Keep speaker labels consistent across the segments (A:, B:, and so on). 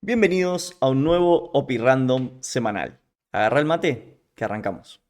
A: Bienvenidos a un nuevo OPI Random semanal. Agarra el mate, que arrancamos.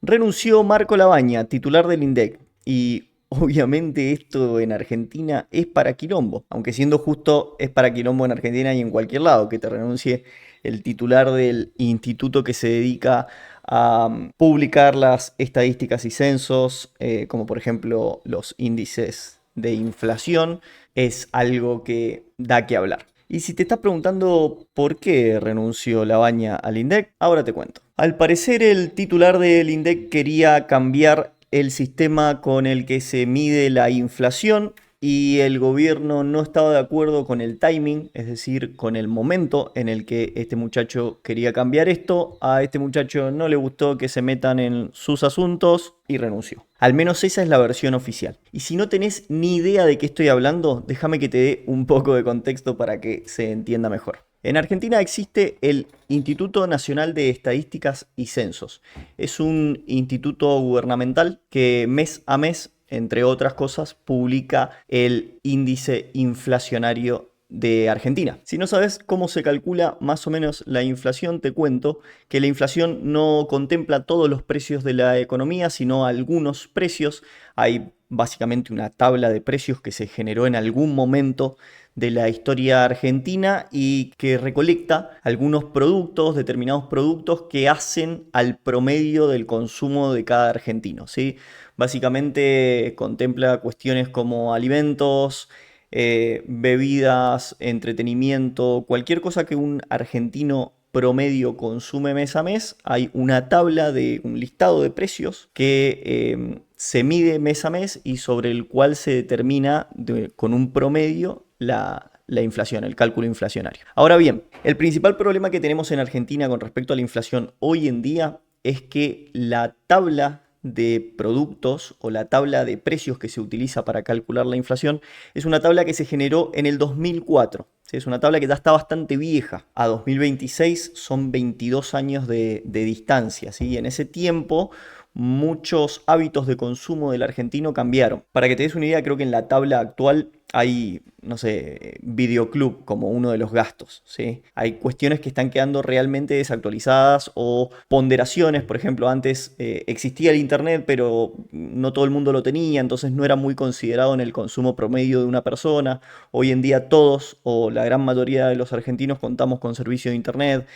A: Renunció Marco Labaña, titular del INDEC, y obviamente esto en Argentina es para quilombo, aunque siendo justo es para quilombo en Argentina y en cualquier lado, que te renuncie el titular del instituto que se dedica a publicar las estadísticas y censos, como por ejemplo los índices de inflación, es algo que da que hablar. Y si te estás preguntando por qué renunció Labaña al INDEC, ahora te cuento. Al parecer el titular del INDEC quería cambiar el sistema con el que se mide la inflación y el gobierno no estaba de acuerdo con el timing, es decir, con el momento en el que este muchacho quería cambiar esto. A este muchacho no le gustó que se metan en sus asuntos y renunció. Al menos esa es la versión oficial. Y si no tenés ni idea de qué estoy hablando, déjame que te dé un poco de contexto para que se entienda mejor. En Argentina existe el Instituto Nacional de Estadísticas y Censos. Es un instituto gubernamental que mes a mes, entre otras cosas, publica el índice inflacionario de Argentina. Si no sabes cómo se calcula más o menos la inflación, te cuento que la inflación no contempla todos los precios de la economía, sino algunos precios. Hay básicamente una tabla de precios que se generó en algún momento de la historia argentina y que recolecta algunos productos, determinados productos que hacen al promedio del consumo de cada argentino, ¿sí? Básicamente contempla cuestiones como alimentos, bebidas, entretenimiento, cualquier cosa que un argentino promedio consume mes a mes. Hay una tabla de un listado de precios que se mide mes a mes y sobre el cual se determina con un promedio la inflación, el cálculo inflacionario. Ahora bien, el principal problema que tenemos en Argentina con respecto a la inflación hoy en día es que la tabla de productos o la tabla de precios que se utiliza para calcular la inflación es una tabla que se generó en el 2004. ¿Sí? Es una tabla que ya está bastante vieja. A 2026 son 22 años de distancia. ¿Sí? En ese tiempo muchos hábitos de consumo del argentino cambiaron. Para que te des una idea, creo que en la tabla actual hay, no sé, videoclub como uno de los gastos, ¿sí? Hay cuestiones que están quedando realmente desactualizadas o ponderaciones, por ejemplo, antes existía el internet, pero no todo el mundo lo tenía, entonces no era muy considerado en el consumo promedio de una persona. Hoy en día todos o la gran mayoría de los argentinos contamos con servicio de internet,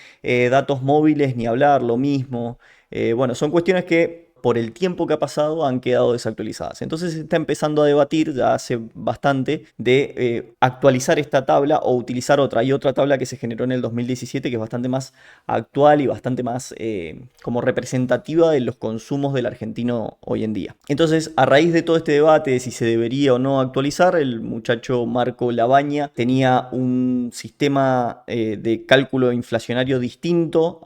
A: datos móviles ni hablar, lo mismo. Bueno, son cuestiones que por el tiempo que ha pasado han quedado desactualizadas. Entonces se está empezando a debatir ya hace bastante de actualizar esta tabla o utilizar otra. Hay otra tabla que se generó en el 2017 que es bastante más actual y bastante más como representativa de los consumos del argentino hoy en día. Entonces, a raíz de todo este debate de si se debería o no actualizar, el muchacho Marco Labaña tenía un sistema de cálculo inflacionario distinto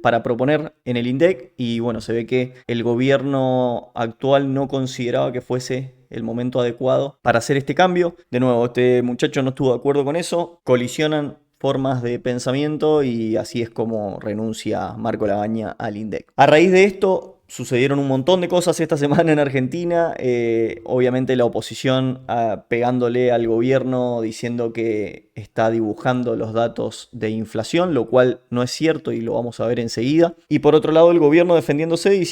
A: para proponer en el INDEC y bueno, se ve que el gobierno actual no consideraba que fuese el momento adecuado para hacer este cambio. De nuevo, este muchacho no estuvo de acuerdo con eso, colisionan formas de pensamiento y así es como renuncia Marco Labaña al INDEC. A raíz de esto sucedieron un montón de cosas esta semana en Argentina. Obviamente la oposición pegándole al gobierno diciendo que está dibujando los datos de inflación, lo cual no es cierto y lo vamos a ver enseguida. Y por otro lado el gobierno defendiéndose,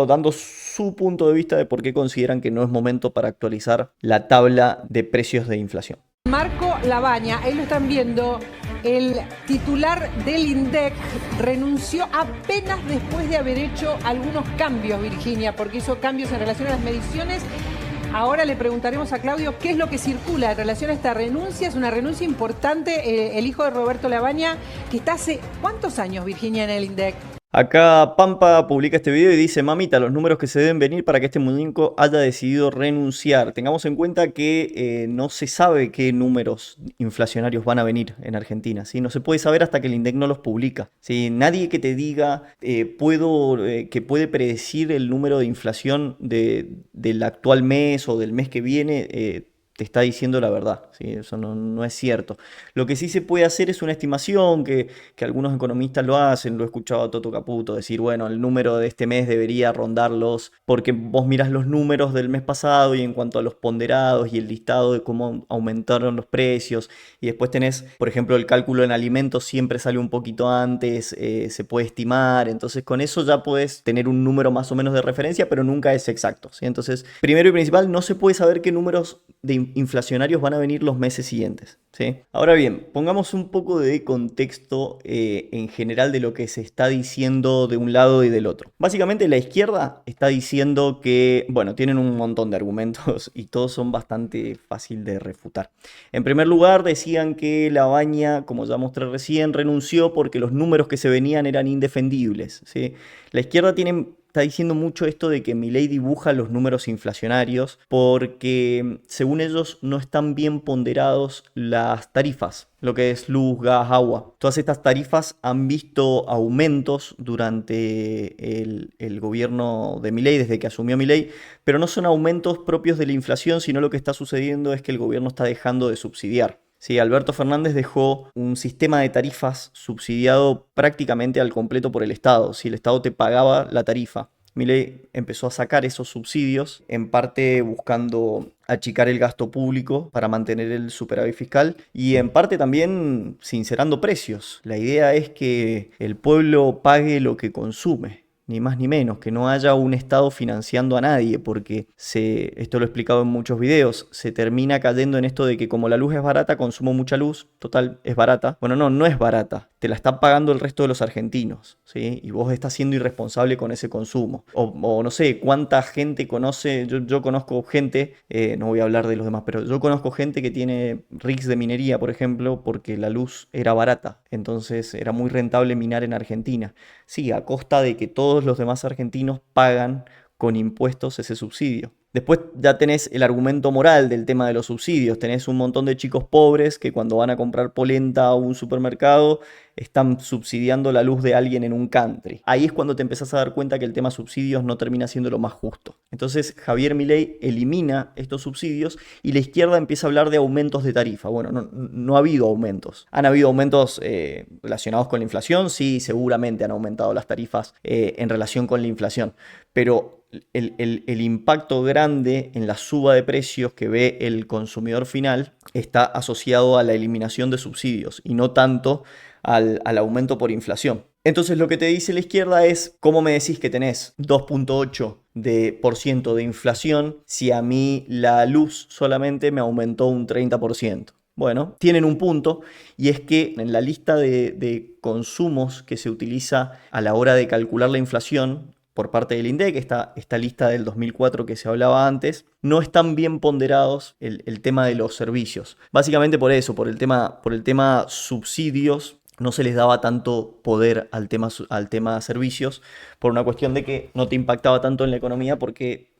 A: dando su punto de vista de por qué consideran que no es momento para actualizar la tabla de precios de inflación.
B: Marco Labaña, ahí lo están viendo, el titular del INDEC renunció apenas después de haber hecho algunos cambios, Virginia, porque hizo cambios en relación a las mediciones. Ahora le preguntaremos a Claudio qué es lo que circula en relación a esta renuncia. Es una renuncia importante. El hijo de Roberto Labaña, que está hace ¿cuántos años, Virginia, en el INDEC?
A: Acá Pampa publica este video y dice: mamita, los números que se deben venir para que este muñeco haya decidido renunciar. Tengamos en cuenta que no se sabe qué números inflacionarios van a venir en Argentina, ¿sí? No se puede saber hasta que el INDEC no los publica, ¿sí? Nadie que te diga que puede predecir el número de inflación del actual mes o del mes que viene te está diciendo la verdad, ¿sí? Eso no es cierto. Lo que sí se puede hacer es una estimación que algunos economistas lo hacen, lo he escuchado a Toto Caputo decir, bueno, el número de este mes debería rondarlos, porque vos mirás los números del mes pasado y en cuanto a los ponderados y el listado de cómo aumentaron los precios, y después tenés, por ejemplo, el cálculo en alimentos siempre sale un poquito antes, se puede estimar, entonces con eso ya podés tener un número más o menos de referencia, pero nunca es exacto, ¿sí? Entonces, primero y principal, no se puede saber qué números de inflacionarios van a venir los meses siguientes, ¿sí? Ahora bien, pongamos un poco de contexto en general de lo que se está diciendo de un lado y del otro. Básicamente la izquierda está diciendo que, bueno, tienen un montón de argumentos y todos son bastante fácil de refutar. En primer lugar, decían que Labaña, como ya mostré recién, renunció porque los números que se venían eran indefendibles, ¿sí? La izquierda está diciendo mucho esto de que Milei dibuja los números inflacionarios porque, según ellos, no están bien ponderados las tarifas, lo que es luz, gas, agua. Todas estas tarifas han visto aumentos durante el gobierno de Milei, desde que asumió Milei, pero no son aumentos propios de la inflación, sino lo que está sucediendo es que el gobierno está dejando de subsidiar. Sí, Alberto Fernández dejó un sistema de tarifas subsidiado prácticamente al completo por el Estado. Si el Estado te pagaba la tarifa, Milei empezó a sacar esos subsidios, en parte buscando achicar el gasto público para mantener el superávit fiscal y en parte también sincerando precios. La idea es que el pueblo pague lo que consume. Ni más ni menos, que no haya un Estado financiando a nadie, porque esto lo he explicado en muchos videos, se termina cayendo en esto de que como la luz es barata, consumo mucha luz, total, es barata. Bueno, no es barata, te la está pagando el resto de los argentinos, ¿sí? Y vos estás siendo irresponsable con ese consumo. O no sé, cuánta gente conoce, yo conozco gente, no voy a hablar de los demás, pero yo conozco gente que tiene rigs de minería, por ejemplo, porque la luz era barata, entonces era muy rentable minar en Argentina. Sí, a costa de que todos los demás argentinos pagan con impuestos ese subsidio. Después ya tenés el argumento moral del tema de los subsidios. Tenés un montón de chicos pobres que cuando van a comprar polenta a un supermercado están subsidiando la luz de alguien en un country. Ahí es cuando te empezás a dar cuenta que el tema subsidios no termina siendo lo más justo. Entonces Javier Milei elimina estos subsidios y la izquierda empieza a hablar de aumentos de tarifa. Bueno, no ha habido aumentos. Han habido aumentos relacionados con la inflación. Sí, seguramente han aumentado las tarifas en relación con la inflación. Pero el impacto grande en la suba de precios que ve el consumidor final está asociado a la eliminación de subsidios y no tanto al aumento por inflación. Entonces lo que te dice la izquierda es, ¿cómo me decís que tenés 2,8% de inflación si a mí la luz solamente me aumentó un 30%? Bueno, tienen un punto y es que en la lista de consumos que se utiliza a la hora de calcular la inflación por parte del INDEC, esta lista del 2004 que se hablaba antes, no están bien ponderados el tema de los servicios. Básicamente por eso, por el tema subsidios, no se les daba tanto poder al tema servicios, por una cuestión de que no te impactaba tanto en la economía porque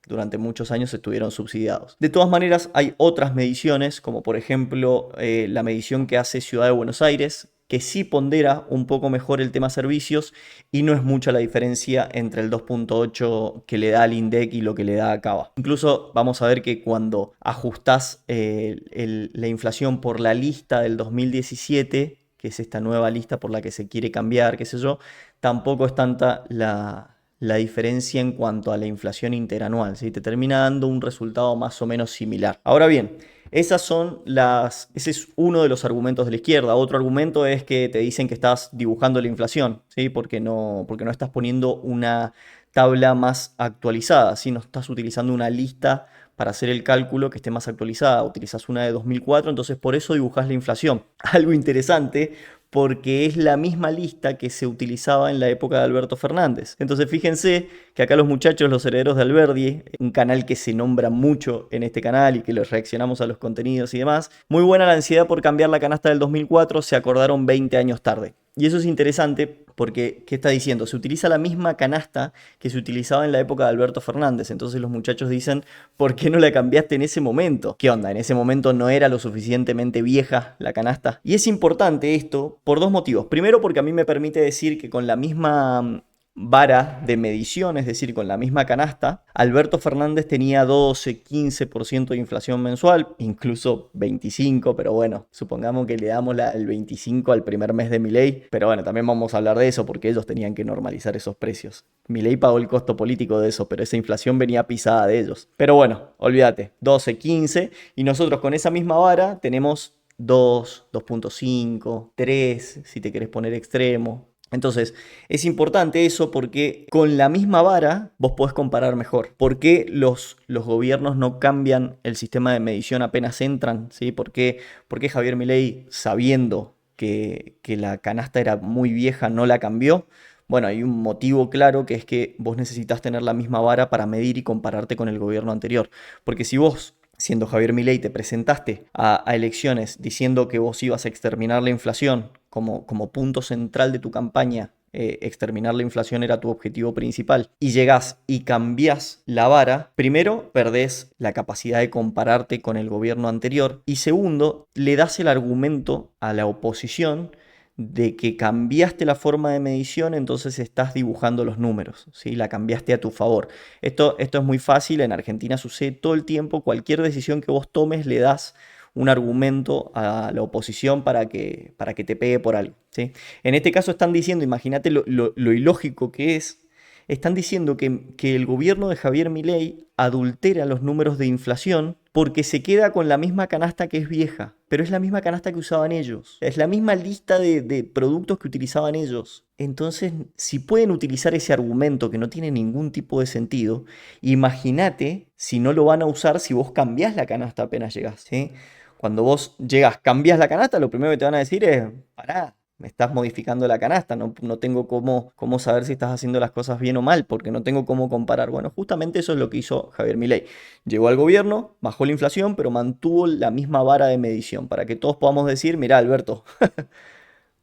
A: durante muchos años estuvieron subsidiados. De todas maneras, hay otras mediciones, como por ejemplo la medición que hace Ciudad de Buenos Aires, que sí pondera un poco mejor el tema servicios y no es mucha la diferencia entre el 2,8 que le da al INDEC y lo que le da a Cava. Incluso vamos a ver que cuando ajustás la inflación por la lista del 2017, que es esta nueva lista por la que se quiere cambiar, qué sé yo, tampoco es tanta la diferencia en cuanto a la inflación interanual, ¿sí? Te termina dando un resultado más o menos similar. Ahora bien, ese es uno de los argumentos de la izquierda. Otro argumento es que te dicen que estás dibujando la inflación, ¿sí? Porque no estás poniendo una tabla más actualizada, ¿sí? No estás utilizando una lista para hacer el cálculo que esté más actualizada. Utilizas una de 2004, entonces por eso dibujás la inflación. Algo interesante, porque es la misma lista que se utilizaba en la época de Alberto Fernández. Entonces fíjense que acá los muchachos, los herederos de Alberdi, un canal que se nombra mucho en este canal y que los reaccionamos a los contenidos y demás, muy buena la ansiedad por cambiar la canasta del 2004, se acordaron 20 años tarde. Y eso es interesante porque, ¿qué está diciendo? Se utiliza la misma canasta que se utilizaba en la época de Alberto Fernández. Entonces los muchachos dicen, ¿por qué no la cambiaste en ese momento? ¿Qué onda? En ese momento no era lo suficientemente vieja la canasta. Y es importante esto por dos motivos. Primero, porque a mí me permite decir que con la misma vara de medición, es decir, con la misma canasta, Alberto Fernández tenía 12-15% de inflación mensual, incluso 25%, pero bueno, supongamos que le damos el 25% al primer mes de Milei, pero bueno, también vamos a hablar de eso porque ellos tenían que normalizar esos precios. Milei pagó el costo político de eso, pero esa inflación venía pisada de ellos. Pero bueno, olvídate, 12-15%, y nosotros con esa misma vara tenemos 2, 2.5, 3, si te querés poner extremo. Entonces, es importante eso porque con la misma vara vos podés comparar mejor. ¿Por qué los gobiernos no cambian el sistema de medición apenas entran? ¿Sí? ¿Por qué Javier Milei, sabiendo que la canasta era muy vieja, no la cambió? Bueno, hay un motivo claro, que es que vos necesitas tener la misma vara para medir y compararte con el gobierno anterior. Porque si vos, siendo Javier Milei, te presentaste a elecciones diciendo que vos ibas a exterminar la inflación como punto central de tu campaña, exterminar la inflación era tu objetivo principal, y llegás y cambiás la vara, primero perdés la capacidad de compararte con el gobierno anterior, y segundo, le das el argumento a la oposición de que cambiaste la forma de medición, entonces estás dibujando los números, ¿sí? La cambiaste a tu favor. Esto es muy fácil, en Argentina sucede todo el tiempo. Cualquier decisión que vos tomes le das un argumento a la oposición para que te pegue por algo, ¿sí? En este caso están diciendo, imagínate lo ilógico que es, están diciendo que el gobierno de Javier Milei adultera los números de inflación porque se queda con la misma canasta que es vieja, pero es la misma canasta que usaban ellos, es la misma lista de productos que utilizaban ellos. Entonces, si pueden utilizar ese argumento que no tiene ningún tipo de sentido, imagínate si no lo van a usar si vos cambiás la canasta apenas llegás, ¿sí? Cuando vos llegas, cambiás la canasta, lo primero que te van a decir es, pará, me estás modificando la canasta, no tengo cómo saber si estás haciendo las cosas bien o mal, porque no tengo cómo comparar. Bueno, justamente eso es lo que hizo Javier Milei. Llegó al gobierno, bajó la inflación, pero mantuvo la misma vara de medición, para que todos podamos decir, mirá, Alberto,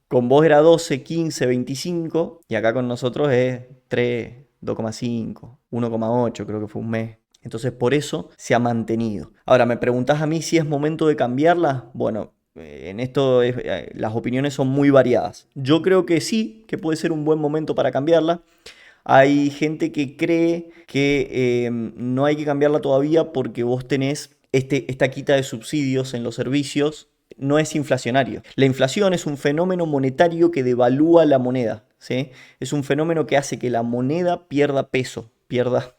A: con vos era 12, 15, 25, y acá con nosotros es 3, 2,5, 1,8, creo que fue un mes. Entonces por eso se ha mantenido. Ahora, me preguntás a mí si es momento de cambiarla. Bueno, en esto las opiniones son muy variadas. Yo creo que sí, que puede ser un buen momento para cambiarla. Hay gente que cree que no hay que cambiarla todavía porque vos tenés esta quita de subsidios en los servicios. No es inflacionario. La inflación es un fenómeno monetario que devalúa la moneda, ¿sí? Es un fenómeno que hace que la moneda pierda peso. Pierda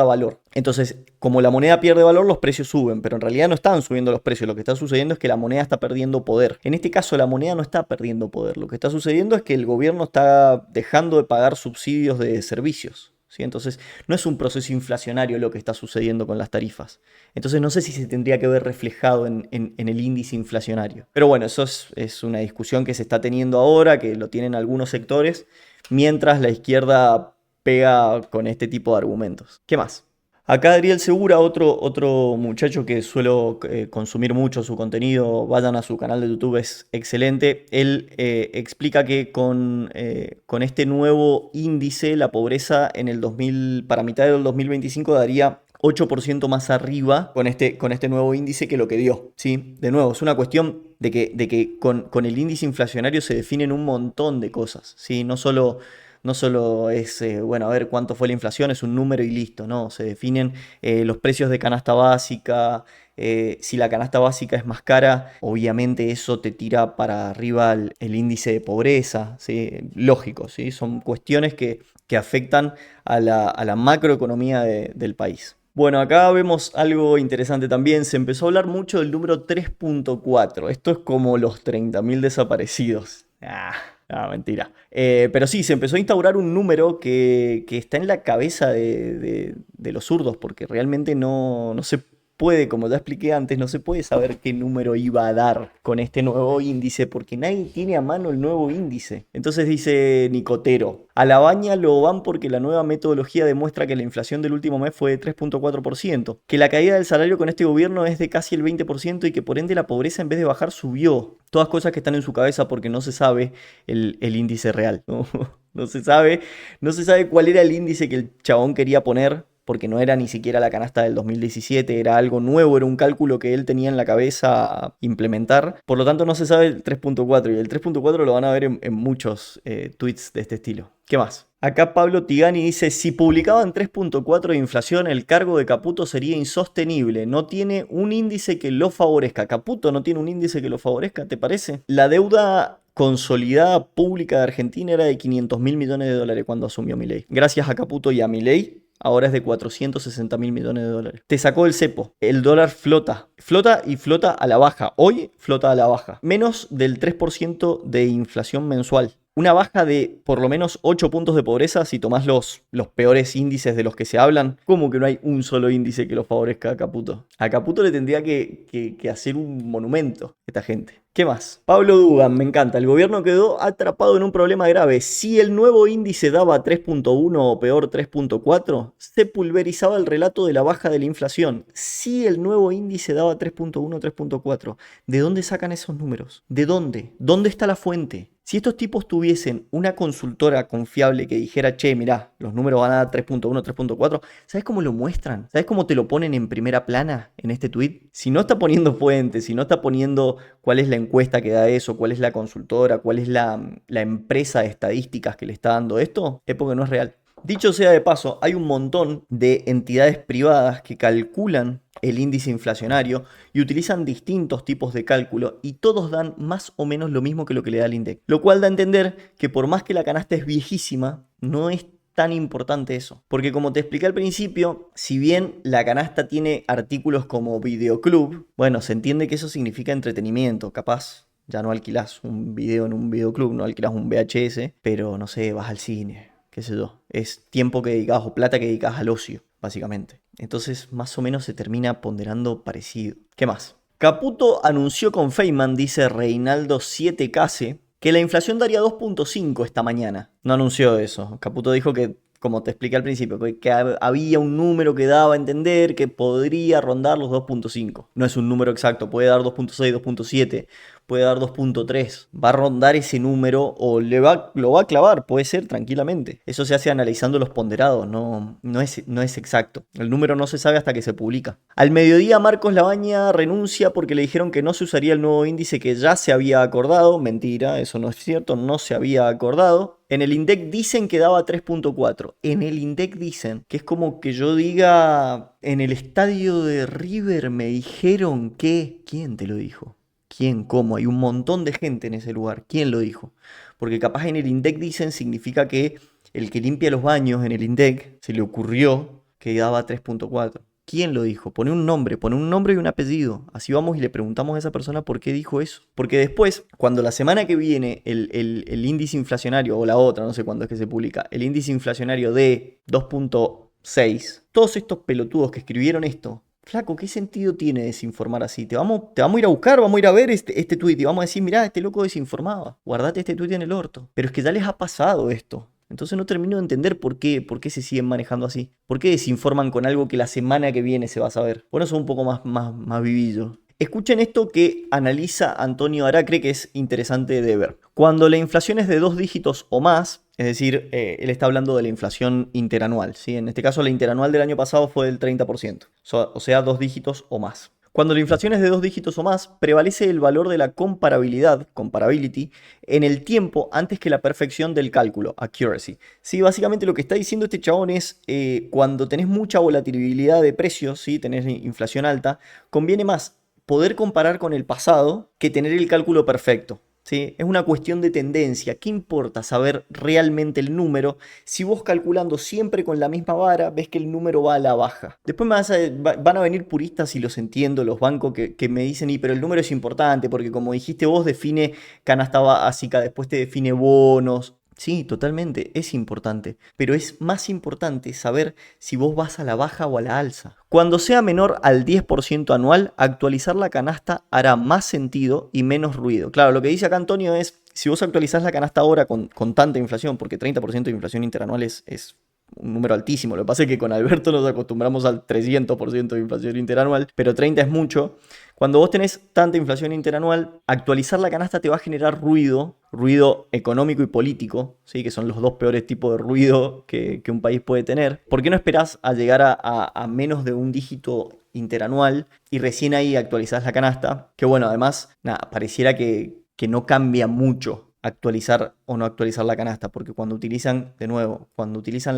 A: valor. Entonces, como la moneda pierde valor, los precios suben, pero en realidad no están subiendo los precios. Lo que está sucediendo es que la moneda está perdiendo poder. En este caso, la moneda no está perdiendo poder. Lo que está sucediendo es que el gobierno está dejando de pagar subsidios de servicios, ¿sí? Entonces, no es un proceso inflacionario lo que está sucediendo con las tarifas. Entonces, no sé si se tendría que ver reflejado en el índice inflacionario. Pero bueno, eso es una discusión que se está teniendo ahora, que lo tienen algunos sectores, mientras la izquierda pega con este tipo de argumentos. ¿Qué más? Acá Adriel Segura, otro muchacho que suelo consumir mucho su contenido, vayan a su canal de YouTube, es excelente. Él explica que con este nuevo índice, la pobreza para mitad del 2025 daría 8% más arriba con este nuevo índice que lo que dio, ¿sí? De nuevo, es una cuestión de que con el índice inflacionario se definen un montón de cosas, ¿sí? No solo es, a ver cuánto fue la inflación, es un número y listo, no, se definen los precios de canasta básica. Si la canasta básica es más cara, obviamente eso te tira para arriba el índice de pobreza, ¿sí? Lógico, ¿sí? Son cuestiones que afectan a la macroeconomía del país. Bueno, acá vemos algo interesante también. Se empezó a hablar mucho del número 3.4. Esto es como los 30.000 desaparecidos. Mentira. Pero sí, se empezó a instaurar un número que está en la cabeza de los zurdos, porque realmente no se puede, como ya expliqué antes, no se puede saber qué número iba a dar con este nuevo índice, porque nadie tiene a mano el nuevo índice. Entonces dice Nicotero, a la baña lo van porque la nueva metodología demuestra que la inflación del último mes fue de 3.4%, que la caída del salario con este gobierno es de casi el 20% y que por ende la pobreza en vez de bajar subió. Todas cosas que están en su cabeza porque no se sabe el índice real, ¿no? No se sabe cuál era el índice que el chabón quería poner, porque no era ni siquiera la canasta del 2017, era algo nuevo, era un cálculo que él tenía en la cabeza implementar. Por lo tanto, no se sabe el 3.4 y el 3.4 lo van a ver en muchos tweets de este estilo. ¿Qué más? Acá Pablo Tigani dice, si publicaban 3.4 de inflación, el cargo de Caputo sería insostenible. No tiene un índice que lo favorezca. Caputo no tiene un índice que lo favorezca, ¿te parece? La deuda consolidada pública de Argentina era de 500.000 millones de dólares cuando asumió Milei. Gracias a Caputo y a Milei, ahora es de 460.000 millones de dólares. Te sacó el cepo. El dólar flota. Flota y flota a la baja. Hoy flota a la baja. Menos del 3% de inflación mensual. Una baja de por lo menos 8 puntos de pobreza si tomás los peores índices de los que se hablan. ¿Cómo que no hay un solo índice que lo favorezca a Caputo? A Caputo le tendría que hacer un monumento a esta gente. ¿Qué más? Pablo Dugan, me encanta. El gobierno quedó atrapado en un problema grave. Si el nuevo índice daba 3.1 o peor 3.4, se pulverizaba el relato de la baja de la inflación. Si el nuevo índice daba 3.1 o 3.4, ¿de dónde sacan esos números? ¿De dónde? ¿Dónde está la fuente? Si estos tipos tuviesen una consultora confiable que dijera, che, mirá, los números van a dar 3.1, 3.4, ¿sabes cómo lo muestran? ¿Sabes cómo te lo ponen en primera plana en este tweet? Si no está poniendo fuentes, si no está poniendo cuál es la encuesta que da eso, cuál es la consultora, cuál es la empresa de estadísticas que le está dando esto, es porque no es real. Dicho sea de paso, hay un montón de entidades privadas que calculan el índice inflacionario y utilizan distintos tipos de cálculo y todos dan más o menos lo mismo que lo que le da el INDEC. Lo cual da a entender que por más que la canasta es viejísima, no es tan importante eso. Porque como te expliqué al principio, si bien la canasta tiene artículos como videoclub, bueno, se entiende que eso significa entretenimiento, capaz. Ya no alquilás un video en un videoclub, no alquilás un VHS, pero no sé, vas al cine. Qué sé yo, es tiempo que dedicas o plata que dedicas al ocio, básicamente. Entonces, más o menos se termina ponderando parecido. ¿Qué más? Caputo anunció con Feynman, dice Reinaldo 7Case, que la inflación daría 2.5 esta mañana. No anunció eso. Caputo dijo que, como te expliqué al principio, que había un número que daba a entender que podría rondar los 2.5. No es un número exacto, puede dar 2.6, 2.7, puede dar 2.3. Va a rondar ese número o lo va a clavar, puede ser tranquilamente. Eso se hace analizando los ponderados, no es exacto. El número no se sabe hasta que se publica. Al mediodía Marcos Labaña renuncia porque le dijeron que no se usaría el nuevo índice que ya se había acordado. Mentira, eso no es cierto, no se había acordado. En el INDEC dicen que daba 3.4. En el INDEC dicen que es como que yo diga, en el estadio de River me dijeron que... ¿Quién te lo dijo? ¿Quién? ¿Cómo? Hay un montón de gente en ese lugar. ¿Quién lo dijo? Porque capaz en el INDEC dicen significa que el que limpia los baños en el INDEC se le ocurrió que daba 3.4. ¿Quién lo dijo? Pone un nombre y un apellido. Así vamos y le preguntamos a esa persona por qué dijo eso. Porque después, cuando la semana que viene el índice inflacionario, o la otra, no sé cuándo es que se publica, el índice inflacionario de 2.6, todos estos pelotudos que escribieron esto, flaco, ¿qué sentido tiene desinformar así? Te vamos a ir a buscar, vamos a ir a ver este tuit y vamos a decir, mirá, este loco desinformaba. Guardate este tuit en el orto. Pero es que ya les ha pasado esto. Entonces no termino de entender por qué se siguen manejando así. ¿Por qué desinforman con algo que la semana que viene se va a saber? Bueno, son un poco más vivillos. Escuchen esto que analiza Antonio Aracre, que es interesante de ver. Cuando la inflación es de 2 dígitos o más, es decir, él está hablando de la inflación interanual, ¿sí? En este caso la interanual del año pasado fue del 30%, o sea, 2 dígitos o más. Cuando la inflación es de 2 dígitos o más, prevalece el valor de la comparabilidad, comparability, en el tiempo antes que la perfección del cálculo, accuracy. Sí, básicamente lo que está diciendo este chabón es, cuando tenés mucha volatilidad de precios, ¿sí? Tenés inflación alta, conviene más poder comparar con el pasado que tener el cálculo perfecto. ¿Sí? Es una cuestión de tendencia. ¿Qué importa saber realmente el número si vos calculando siempre con la misma vara ves que el número va a la baja? Después van a venir puristas y los entiendo, los bancos que me dicen, pero el número es importante porque como dijiste vos define canasta básica, después te define bonos. Sí, totalmente, es importante, pero es más importante saber si vos vas a la baja o a la alza. Cuando sea menor al 10% anual, actualizar la canasta hará más sentido y menos ruido. Claro, lo que dice acá Antonio es, si vos actualizás la canasta ahora con tanta inflación, porque 30% de inflación interanual es un número altísimo. Lo que pasa es que con Alberto nos acostumbramos al 300% de inflación interanual, pero 30 es mucho. Cuando vos tenés tanta inflación interanual, actualizar la canasta te va a generar ruido económico y político, ¿sí? Que son los dos peores tipos de ruido que un país puede tener. ¿Por qué no esperás a llegar a menos de un dígito interanual y recién ahí actualizás la canasta? Que bueno, además, nada, pareciera que no cambia mucho actualizar o no actualizar la canasta, porque cuando utilizan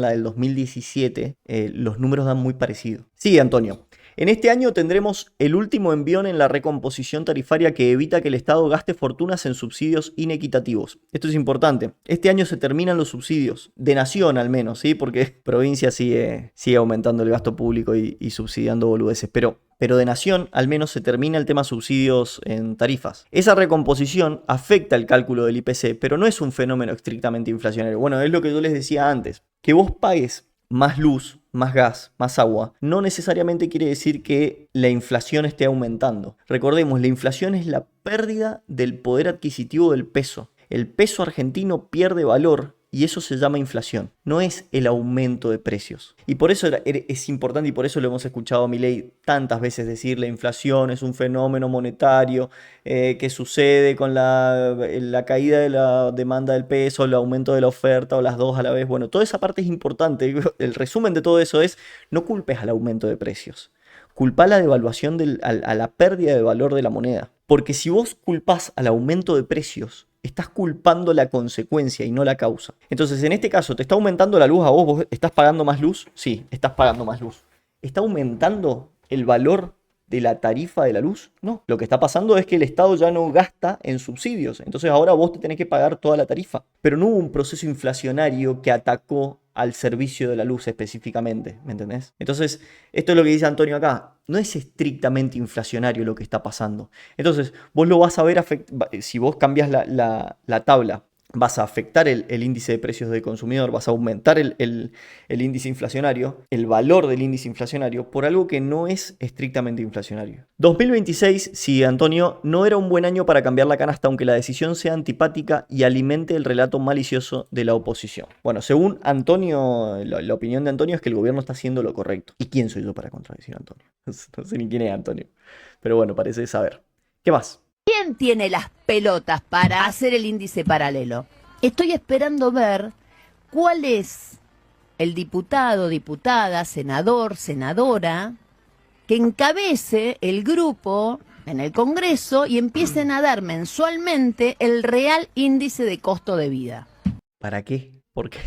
A: la del 2017, los números dan muy parecido. Sigue, Antonio. En este año tendremos el último envión en la recomposición tarifaria que evita que el Estado gaste fortunas en subsidios inequitativos. Esto es importante. Este año se terminan los subsidios, de nación al menos, ¿sí? Porque provincia sigue aumentando el gasto público y subsidiando boludeces, pero de nación al menos se termina el tema subsidios en tarifas. Esa recomposición afecta el cálculo del IPC, pero no es un fenómeno estrictamente inflacionario. Bueno, es lo que yo les decía antes, que vos pagues más luz, más gas, más agua, no necesariamente quiere decir que la inflación esté aumentando. Recordemos, la inflación es la pérdida del poder adquisitivo del peso. El peso argentino pierde valor y eso se llama inflación, no es el aumento de precios. Y por eso es importante y por eso lo hemos escuchado a Milei tantas veces decir: la inflación es un fenómeno monetario que sucede con la caída de la demanda del peso, el aumento de la oferta o las dos a la vez. Bueno, toda esa parte es importante. El resumen de todo eso es: no culpes al aumento de precios. Culpa la devaluación, a la pérdida de valor de la moneda. Porque si vos culpás al aumento de precios, estás culpando la consecuencia y no la causa. Entonces, en este caso, ¿te está aumentando la luz a vos? ¿Vos estás pagando más luz? Sí, estás pagando más luz. ¿Está aumentando el valor de la tarifa de la luz? No. Lo que está pasando es que el Estado ya no gasta en subsidios. Entonces, ahora vos te tenés que pagar toda la tarifa. Pero no hubo un proceso inflacionario que atacó al servicio de la luz específicamente, ¿me entendés? Entonces, esto es lo que dice Antonio acá. No es estrictamente inflacionario lo que está pasando. Entonces, vos lo vas a ver, si vos cambias la tabla, vas a afectar el índice de precios del consumidor, vas a aumentar el índice inflacionario, el valor del índice inflacionario, por algo que no es estrictamente inflacionario. 2026, sí, Antonio, no era un buen año para cambiar la canasta, aunque la decisión sea antipática y alimente el relato malicioso de la oposición. Bueno, según Antonio, la opinión de Antonio es que el gobierno está haciendo lo correcto. ¿Y quién soy yo para contradecir a Antonio? No sé ni quién es Antonio. Pero bueno, parece saber. ¿Qué más?
C: ¿Quién tiene las pelotas para hacer el índice paralelo? Estoy esperando ver cuál es el diputado, diputada, senador, senadora que encabece el grupo en el Congreso y empiecen a dar mensualmente el real índice de costo de vida.
A: ¿Para qué? ¿Por qué?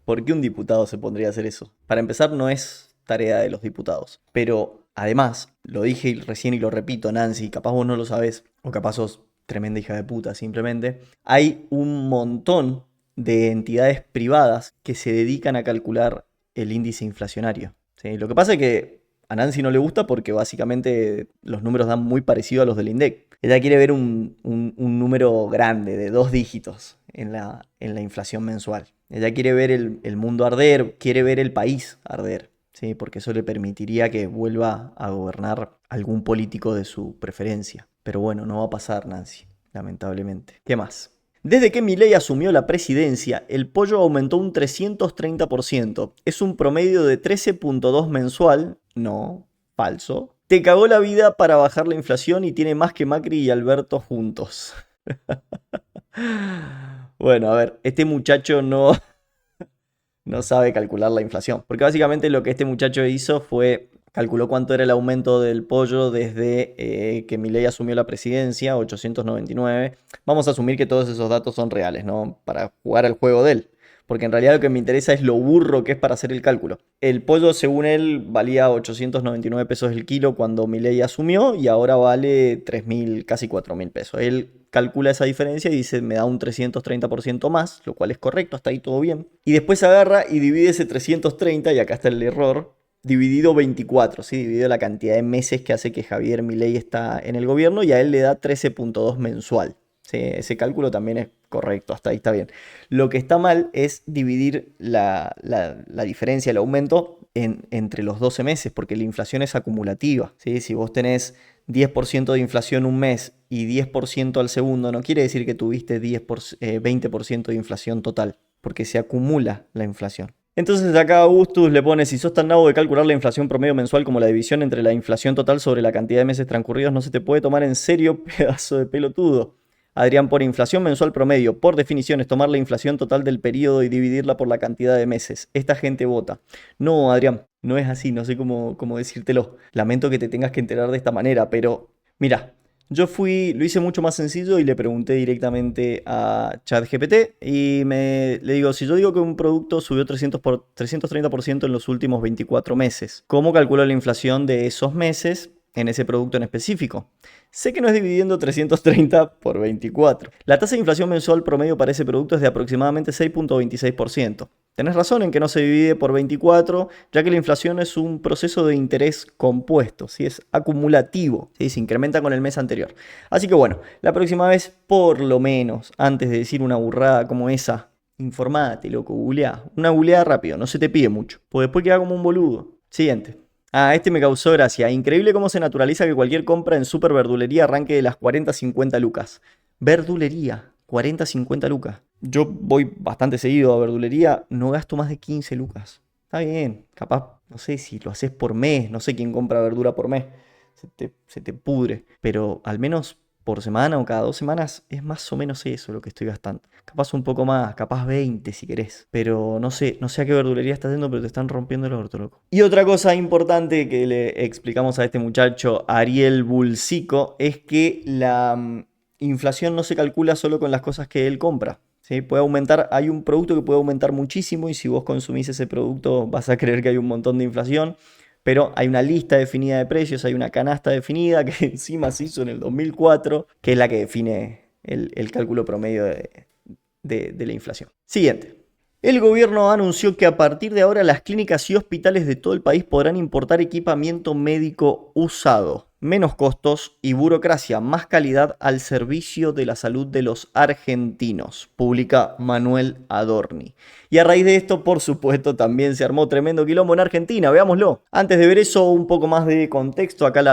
A: ¿Por qué un diputado se pondría a hacer eso? Para empezar, no es tarea de los diputados, pero además, lo dije recién y lo repito, Nancy, capaz vos no lo sabés, o capaz sos tremenda hija de puta simplemente, hay un montón de entidades privadas que se dedican a calcular el índice inflacionario, ¿sí? Lo que pasa es que a Nancy no le gusta porque básicamente los números dan muy parecido a los del INDEC. Ella quiere ver un número grande de 2 dígitos en la inflación mensual. Ella quiere ver el mundo arder, quiere ver el país arder. Sí, porque eso le permitiría que vuelva a gobernar algún político de su preferencia. Pero bueno, no va a pasar, Nancy, lamentablemente. ¿Qué más? Desde que Milei asumió la presidencia, el pollo aumentó un 330%. Es un promedio de 13.2 mensual. No, falso. Te cagó la vida para bajar la inflación y tiene más que Macri y Alberto juntos. Bueno, a ver, este muchacho no sabe calcular la inflación. Porque básicamente lo que este muchacho hizo fue, calculó cuánto era el aumento del pollo desde que Milei asumió la presidencia, 899. Vamos a asumir que todos esos datos son reales, ¿no? Para jugar al juego de él. Porque en realidad lo que me interesa es lo burro que es para hacer el cálculo. El pollo, según él, valía 899 pesos el kilo cuando Milei asumió y ahora vale 3.000, casi 4.000 pesos. Él calcula esa diferencia y dice, me da un 330% más, lo cual es correcto, hasta ahí todo bien. Y después agarra y divide ese 330, y acá está el error, dividido 24, ¿sí? Dividido la cantidad de meses que hace que Javier Milei está en el gobierno y a él le da 13.2 mensual. Sí, ese cálculo también es correcto, hasta ahí está bien. Lo que está mal es dividir la diferencia, el aumento, entre los 12 meses, porque la inflación es acumulativa, ¿sí? Si vos tenés 10% de inflación un mes y 10% al segundo, no quiere decir que tuviste 20% de inflación total, porque se acumula la inflación. Entonces acá Augustus le pone, si sos tan nabo de calcular la inflación promedio mensual como la división entre la inflación total sobre la cantidad de meses transcurridos, no se te puede tomar en serio, pedazo de pelotudo. Adrián pone inflación mensual promedio. Por definición es tomar la inflación total del periodo y dividirla por la cantidad de meses. Esta gente vota. No, Adrián, no es así, no sé cómo decírtelo. Lamento que te tengas que enterar de esta manera, pero mira. Lo hice mucho más sencillo y le pregunté directamente a ChatGPT y le digo, si yo digo que un producto subió 330% en los últimos 24 meses, ¿cómo calculo la inflación de esos meses en ese producto en específico? Sé que no es dividiendo 330 por 24. La tasa de inflación mensual promedio para ese producto es de aproximadamente 6.26%. Tenés razón en que no se divide por 24, ya que la inflación es un proceso de interés compuesto, ¿sí? Es acumulativo, ¿sí? Se incrementa con el mes anterior. Así que bueno, la próxima vez, por lo menos, antes de decir una burrada como esa, informate, loco, googleá. Una googleada rápido, no se te pide mucho, pues después queda como un boludo. Siguiente. Este me causó gracia. Increíble cómo se naturaliza que cualquier compra en super verdulería arranque de las 40-50 lucas. Verdulería, 40-50 lucas. Yo voy bastante seguido a verdulería, no gasto más de 15 lucas. Está bien, capaz, no sé si lo haces por mes, no sé quién compra verdura por mes, se te pudre. Pero al menos por semana o cada 2 semanas es más o menos eso lo que estoy gastando. Capaz un poco más, capaz 20 si querés. Pero no sé a qué verdulería estás yendo, pero te están rompiendo el orto, loco. Y otra cosa importante que le explicamos a este muchacho, Ariel Bulsico, es que la inflación no se calcula solo con las cosas que él compra. ¿Sí? Puede aumentar, hay un producto que puede aumentar muchísimo y si vos consumís ese producto vas a creer que hay un montón de inflación. Pero hay una lista definida de precios, hay una canasta definida que encima se hizo en el 2004, que es la que define el cálculo promedio de la inflación. Siguiente. El gobierno anunció que a partir de ahora las clínicas y hospitales de todo el país podrán importar equipamiento médico usado. Menos costos y burocracia, más calidad al servicio de la salud de los argentinos, publica Manuel Adorni. Y a raíz de esto, por supuesto, también se armó tremendo quilombo en Argentina, veámoslo. Antes de ver eso, un poco más de contexto, acá la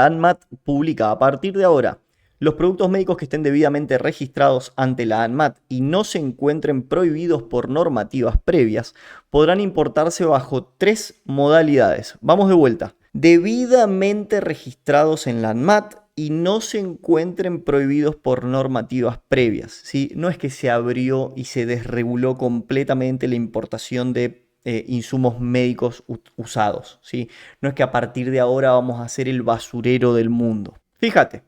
A: ANMAT publica, a partir de ahora, los productos médicos que estén debidamente registrados ante la ANMAT y no se encuentren prohibidos por normativas previas, podrán importarse bajo 3 modalidades. Vamos de vuelta. Debidamente registrados en la ANMAT y no se encuentren prohibidos por normativas previas, ¿sí? No es que se abrió y se desreguló completamente la importación de insumos médicos usados, ¿sí? No es que a partir de ahora vamos a ser el basurero del mundo. Fíjate,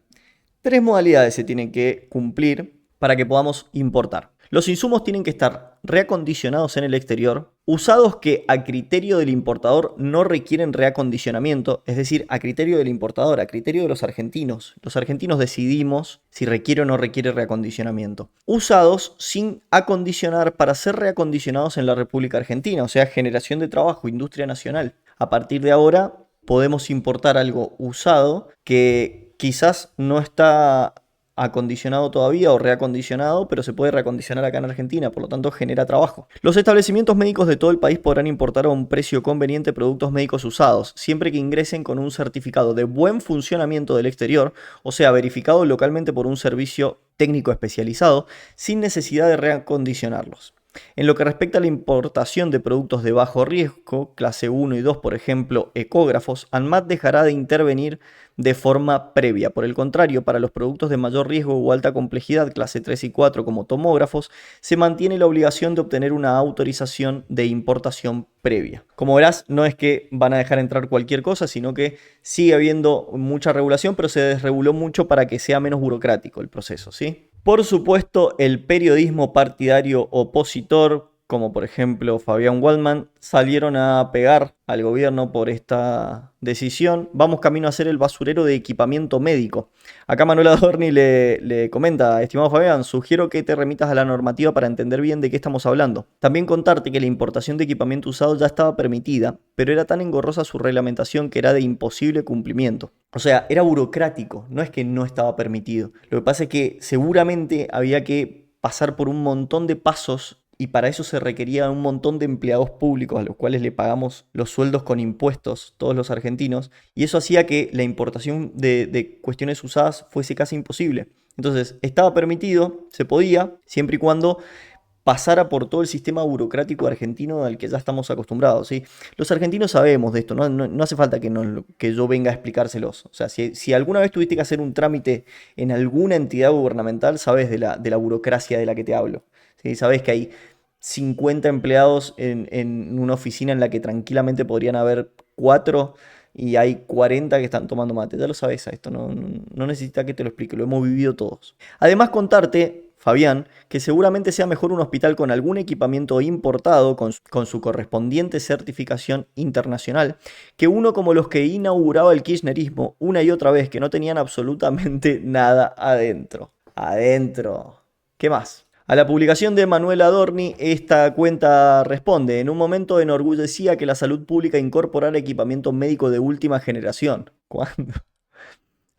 A: 3 modalidades se tienen que cumplir para que podamos importar. Los insumos tienen que estar reacondicionados en el exterior, usados que a criterio del importador no requieren reacondicionamiento, es decir, a criterio del importador, a criterio de los argentinos. Los argentinos decidimos si requiere o no requiere reacondicionamiento. Usados sin acondicionar para ser reacondicionados en la República Argentina, o sea, generación de trabajo, industria nacional. A partir de ahora podemos importar algo usado que quizás no está acondicionado todavía o reacondicionado, pero se puede reacondicionar acá en Argentina, por lo tanto genera trabajo. Los establecimientos médicos de todo el país podrán importar a un precio conveniente productos médicos usados, siempre que ingresen con un certificado de buen funcionamiento del exterior, o sea, verificado localmente por un servicio técnico especializado, sin necesidad de reacondicionarlos. En lo que respecta a la importación de productos de bajo riesgo, clase 1 y 2, por ejemplo, ecógrafos, ANMAT dejará de intervenir de forma previa. Por el contrario, para los productos de mayor riesgo o alta complejidad, clase 3 y 4, como tomógrafos, se mantiene la obligación de obtener una autorización de importación previa. Como verás, no es que van a dejar entrar cualquier cosa, sino que sigue habiendo mucha regulación, pero se desreguló mucho para que sea menos burocrático el proceso, ¿sí? Por supuesto, el periodismo partidario opositor, como por ejemplo Fabián Waldman, salieron a pegar al gobierno por esta decisión. Vamos camino a ser el basurero de equipamiento médico. Acá Manuel Adorni le comenta, estimado Fabián, sugiero que te remitas a la normativa para entender bien de qué estamos hablando. También contarte que la importación de equipamiento usado ya estaba permitida, pero era tan engorrosa su reglamentación que era de imposible cumplimiento. O sea, era burocrático, no es que no estaba permitido. Lo que pasa es que seguramente había que pasar por un montón de pasos y para eso se requería un montón de empleados públicos a los cuales le pagamos los sueldos con impuestos, todos los argentinos, y eso hacía que la importación de cuestiones usadas fuese casi imposible. Entonces, estaba permitido, se podía, siempre y cuando pasara por todo el sistema burocrático argentino al que ya estamos acostumbrados, ¿sí? Los argentinos sabemos de esto, no hace falta que yo venga a explicárselos. O sea, si alguna vez tuviste que hacer un trámite en alguna entidad gubernamental, sabes de la burocracia de la que te hablo, ¿sí? Sabes que hay 50 empleados en una oficina en la que tranquilamente podrían haber 4 y hay 40 que están tomando mate. Ya lo sabes a esto, no necesita que te lo explique, lo hemos vivido todos. Además, contarte, Fabián, que seguramente sea mejor un hospital con algún equipamiento importado con su correspondiente certificación internacional que uno como los que inauguraba el kirchnerismo una y otra vez, que no tenían absolutamente nada adentro. Adentro. ¿Qué más? A la publicación de Manuel Adorni, esta cuenta responde: en un momento enorgullecía que la salud pública incorporara equipamiento médico de última generación. ¿Cuándo?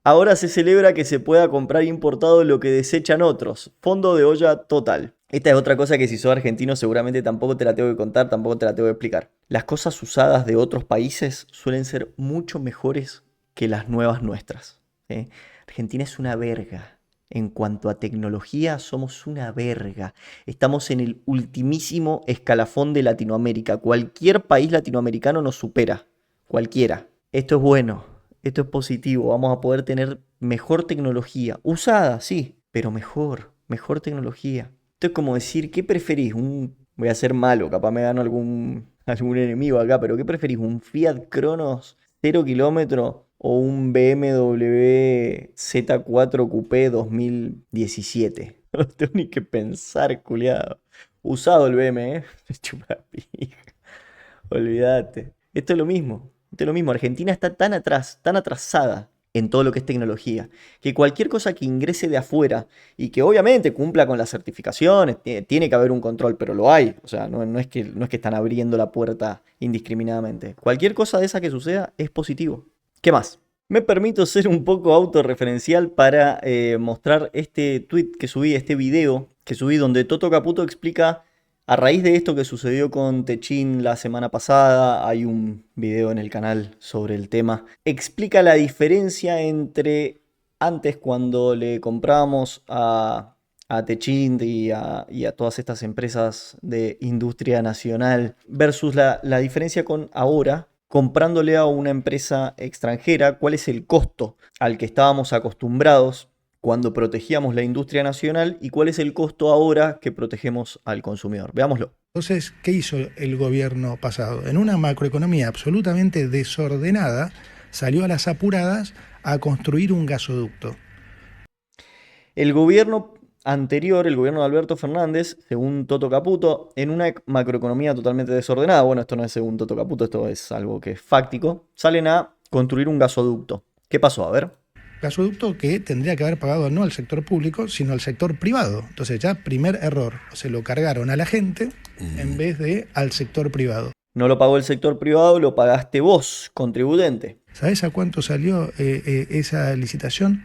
A: Ahora se celebra que se pueda comprar importado lo que desechan otros. Fondo de olla total. Esta es otra cosa que si sos argentino seguramente tampoco te la tengo que contar, tampoco te la tengo que explicar. Las cosas usadas de otros países suelen ser mucho mejores que las nuevas nuestras, ¿sí? Argentina es una verga. En cuanto a tecnología, somos una verga. Estamos en el ultimísimo escalafón de Latinoamérica. Cualquier país latinoamericano nos supera. Cualquiera. Esto es bueno. Esto es positivo. Vamos a poder tener mejor tecnología. Usada, sí, pero mejor. Mejor tecnología. Esto es como decir, ¿qué preferís? Voy a ser malo, capaz me gano algún enemigo acá, pero ¿qué preferís? ¿Un Fiat Cronos 0 kilómetro o un BMW Z4 Coupé 2017? No tengo ni que pensar, culiado. Usado el BM, ¿eh? Chupa pija. Olvídate. Esto es lo mismo. Esto es lo mismo. Argentina está tan atrás, tan atrasada en todo lo que es tecnología, que cualquier cosa que ingrese de afuera y que obviamente cumpla con las certificaciones, tiene que haber un control, pero lo hay. O sea, no es que están abriendo la puerta indiscriminadamente. Cualquier cosa de esa que suceda es positivo. ¿Qué más? Me permito ser un poco autorreferencial para mostrar este tweet que subí, este video que subí donde Toto Caputo explica, a raíz de esto que sucedió con Techin la semana pasada, hay un video en el canal sobre el tema, explica la diferencia entre antes cuando le comprábamos a Techint y a todas estas empresas de industria nacional versus la diferencia con ahora, comprándole a una empresa extranjera, cuál es el costo al que estábamos acostumbrados cuando protegíamos la industria nacional y cuál es el costo ahora que protegemos al consumidor. Veámoslo.
D: Entonces, ¿qué hizo el gobierno pasado? En una macroeconomía absolutamente desordenada, salió a las apuradas a construir un gasoducto.
A: El gobierno anterior, el gobierno de Alberto Fernández, según Toto Caputo, en una macroeconomía totalmente desordenada, bueno, esto no es según Toto Caputo, esto es algo que es fáctico, salen a construir un gasoducto. ¿Qué pasó? A ver.
D: Gasoducto que tendría que haber pagado no al sector público, sino al sector privado. Entonces ya primer error, se lo cargaron a la gente en vez de al sector privado.
A: No lo pagó el sector privado, lo pagaste vos, contribuyente.
D: ¿Sabés a cuánto salió esa licitación?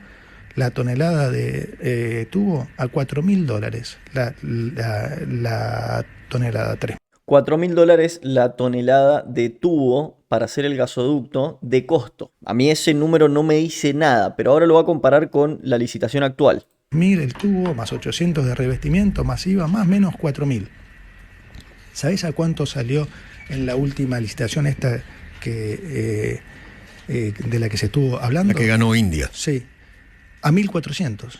D: La tonelada de tubo a $4.000, la tonelada 3.
A: $4.000 la tonelada de tubo para hacer el gasoducto de costo. A mí ese número no me dice nada, pero ahora lo voy a comparar con la licitación actual.
D: 1.000 el tubo, más 800 de revestimiento, más IVA, más menos 4.000. ¿Sabés a cuánto salió en la última licitación esta de la que se estuvo hablando?
E: La que ganó India.
D: Sí, a 1.400.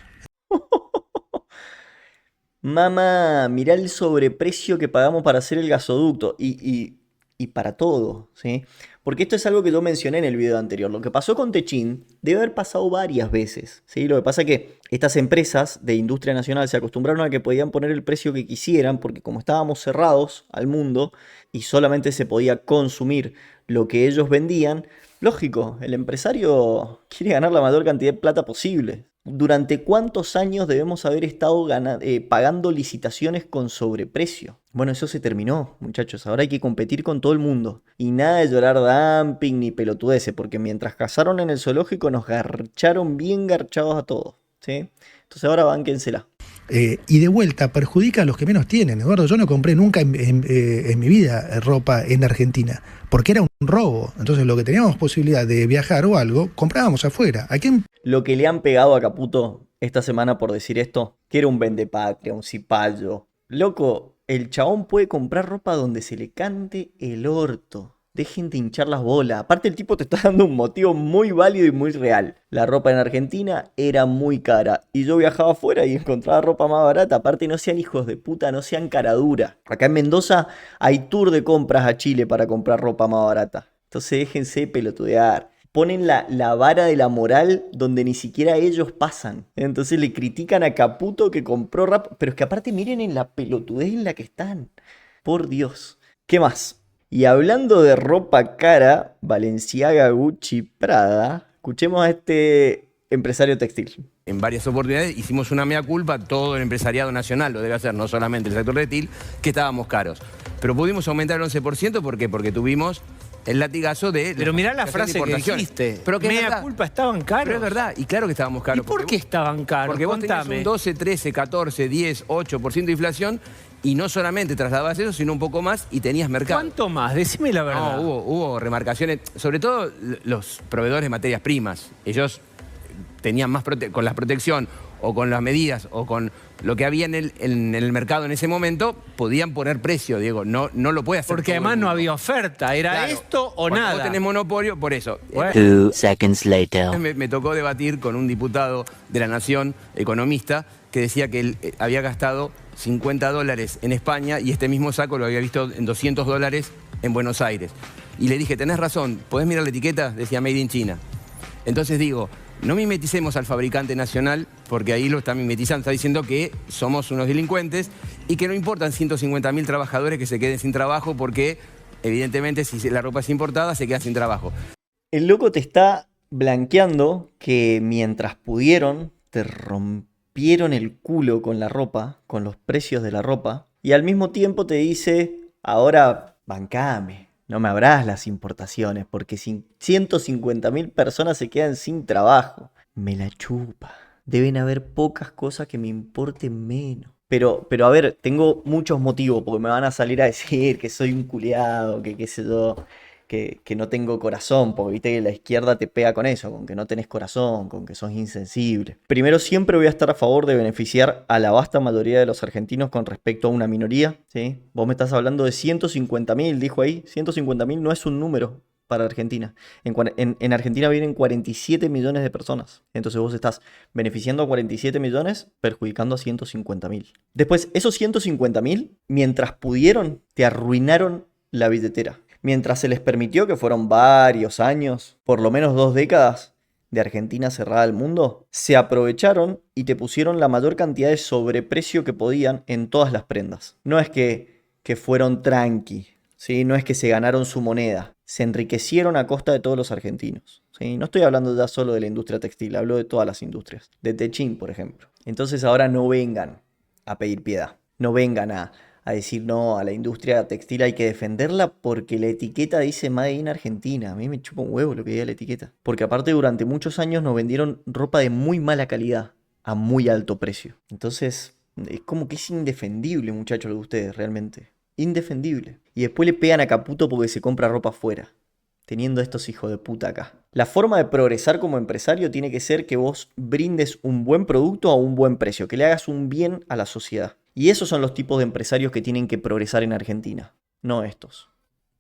A: Mamá, mirá el sobreprecio que pagamos para hacer el gasoducto y para todo, ¿sí? Porque esto es algo que yo mencioné en el video anterior. Lo que pasó con Techin debe haber pasado varias veces, ¿sí? Lo que pasa es que estas empresas de industria nacional se acostumbraron a que podían poner el precio que quisieran porque como estábamos cerrados al mundo y solamente se podía consumir lo que ellos vendían, lógico, el empresario quiere ganar la mayor cantidad de plata posible. ¿Durante cuántos años debemos haber estado pagando licitaciones con sobreprecio? Bueno, eso se terminó, muchachos. Ahora hay que competir con todo el mundo. Y nada de llorar dumping ni pelotudeces, porque mientras cazaron en el zoológico nos garcharon bien garchados a todos, ¿sí? Entonces ahora bánquensela.
D: Y de vuelta perjudica a los que menos tienen, Eduardo. Yo no compré nunca en mi vida ropa en Argentina, porque era un robo. Entonces lo que teníamos posibilidad de viajar o algo, comprábamos afuera. ¿A quién?
A: Lo que le han pegado a Caputo esta semana por decir esto, que era un vendepatria, un cipallo. Loco, el chabón puede comprar ropa donde se le cante el orto. Dejen de hinchar las bolas. Aparte el tipo te está dando un motivo muy válido y muy real. La ropa en Argentina era muy cara. Y yo viajaba afuera y encontraba ropa más barata. Aparte no sean hijos de puta, no sean caradura. Acá en Mendoza hay tour de compras a Chile para comprar ropa más barata. Entonces déjense pelotudear. Ponen la vara de la moral donde ni siquiera ellos pasan. Entonces le critican a Caputo que compró ropa. Pero es que aparte miren en la pelotudez en la que están. Por Dios. ¿Qué más? Y hablando de ropa cara, Balenciaga, Gucci, Prada, escuchemos a este empresario textil.
E: En varias oportunidades hicimos una mea culpa, todo el empresariado nacional lo debe hacer, no solamente el sector textil, que estábamos caros. Pero pudimos aumentar el 11%, ¿por qué? Porque tuvimos el latigazo de...
F: Pero mirá la frase que dijiste,
E: pero que
F: mea culpa, estaban caros.
E: Pero es verdad, y claro que estábamos caros.
F: ¿Y por qué estaban caros?
E: Porque vos tenías un 12, 13, 14, 10, 8% de inflación y no solamente trasladabas eso, sino un poco más y tenías mercado.
F: ¿Cuánto más? Decime la verdad.
E: No, hubo remarcaciones, sobre todo los proveedores de materias primas. Ellos tenían más con la protección o con las medidas o con lo que había en el mercado en ese momento, podían poner precio, Diego. No lo puede hacer.
F: Porque además no había oferta. Era claro, esto o nada.
E: Vos tenés monopolio, por eso.
F: Bueno.
G: 2 seconds later.
E: Me tocó debatir con un diputado de la Nación, economista, que decía que él había gastado $50 en España y este mismo saco lo había visto en $200 en Buenos Aires. Y le dije, tenés razón, ¿podés mirar la etiqueta? Decía Made in China. Entonces digo, no mimeticemos al fabricante nacional, porque ahí lo está mimetizando, está diciendo que somos unos delincuentes y que no importan 150.000 trabajadores que se queden sin trabajo porque, evidentemente, si la ropa es importada, se queda sin trabajo.
A: El loco te está blanqueando que mientras pudieron, te rompieron el culo con la ropa, con los precios de la ropa, y al mismo tiempo te dice, ahora bancame. No me abrás las importaciones, porque 150.000 personas se quedan sin trabajo. Me la chupa. Deben haber pocas cosas que me importen menos. Pero a ver, tengo muchos motivos, porque me van a salir a decir que soy un culiado, que qué sé yo, que no tengo corazón, porque viste que la izquierda te pega con eso, con que no tenés corazón, con que sos insensible. Primero, siempre voy a estar a favor de beneficiar a la vasta mayoría de los argentinos con respecto a una minoría, ¿sí? Vos me estás hablando de 150.000, dijo ahí. 150.000 no es un número para Argentina. En Argentina viven 47 millones de personas. Entonces vos estás beneficiando a 47 millones, perjudicando a 150.000. Después, esos 150.000, mientras pudieron, te arruinaron la billetera. Mientras se les permitió, que fueron varios años, por lo menos 2 décadas, de Argentina cerrada al mundo, se aprovecharon y te pusieron la mayor cantidad de sobreprecio que podían en todas las prendas. No es que fueron tranqui, ¿sí? No es que se ganaron su moneda. Se enriquecieron a costa de todos los argentinos, ¿sí? No estoy hablando ya solo de la industria textil, hablo de todas las industrias. De Techín, por ejemplo. Entonces ahora no vengan a pedir piedad. No vengan a decir no, a la industria textil hay que defenderla porque la etiqueta dice Made in Argentina. A mí me chupa un huevo lo que diga la etiqueta. Porque aparte durante muchos años nos vendieron ropa de muy mala calidad a muy alto precio. Entonces es como que es indefendible, muchachos, lo de ustedes, realmente. Indefendible. Y después le pegan a Caputo porque se compra ropa afuera. Teniendo a estos hijos de puta acá. La forma de progresar como empresario tiene que ser que vos brindes un buen producto a un buen precio. Que le hagas un bien a la sociedad. Y esos son los tipos de empresarios que tienen que progresar en Argentina, no estos.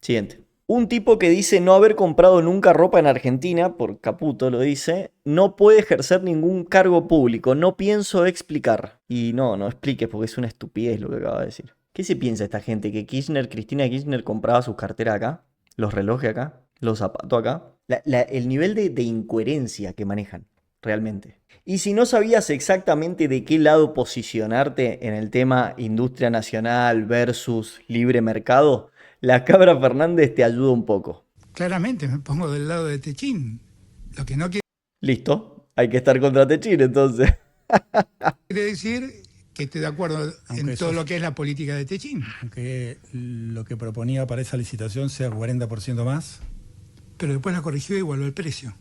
A: Siguiente. Un tipo que dice no haber comprado nunca ropa en Argentina, por Caputo lo dice, no puede ejercer ningún cargo público, no pienso explicar. Y no expliques porque es una estupidez lo que acaba de decir. ¿Qué se piensa esta gente? ¿Que Cristina Kirchner compraba sus carteras acá? ¿Los relojes acá? ¿Los zapatos acá? El nivel de incoherencia que manejan, realmente. Y si no sabías exactamente de qué lado posicionarte en el tema industria nacional versus libre mercado, la Cabra Fernández te ayuda un poco.
D: Claramente me pongo del lado de Techín. Lo que no
A: Listo, hay que estar contra Techín entonces.
D: quiere decir que estoy de acuerdo en todo lo que es la política de Techín.
H: Aunque lo que proponía para esa licitación sea 40% más.
D: Pero después la corrigió y igualó el precio.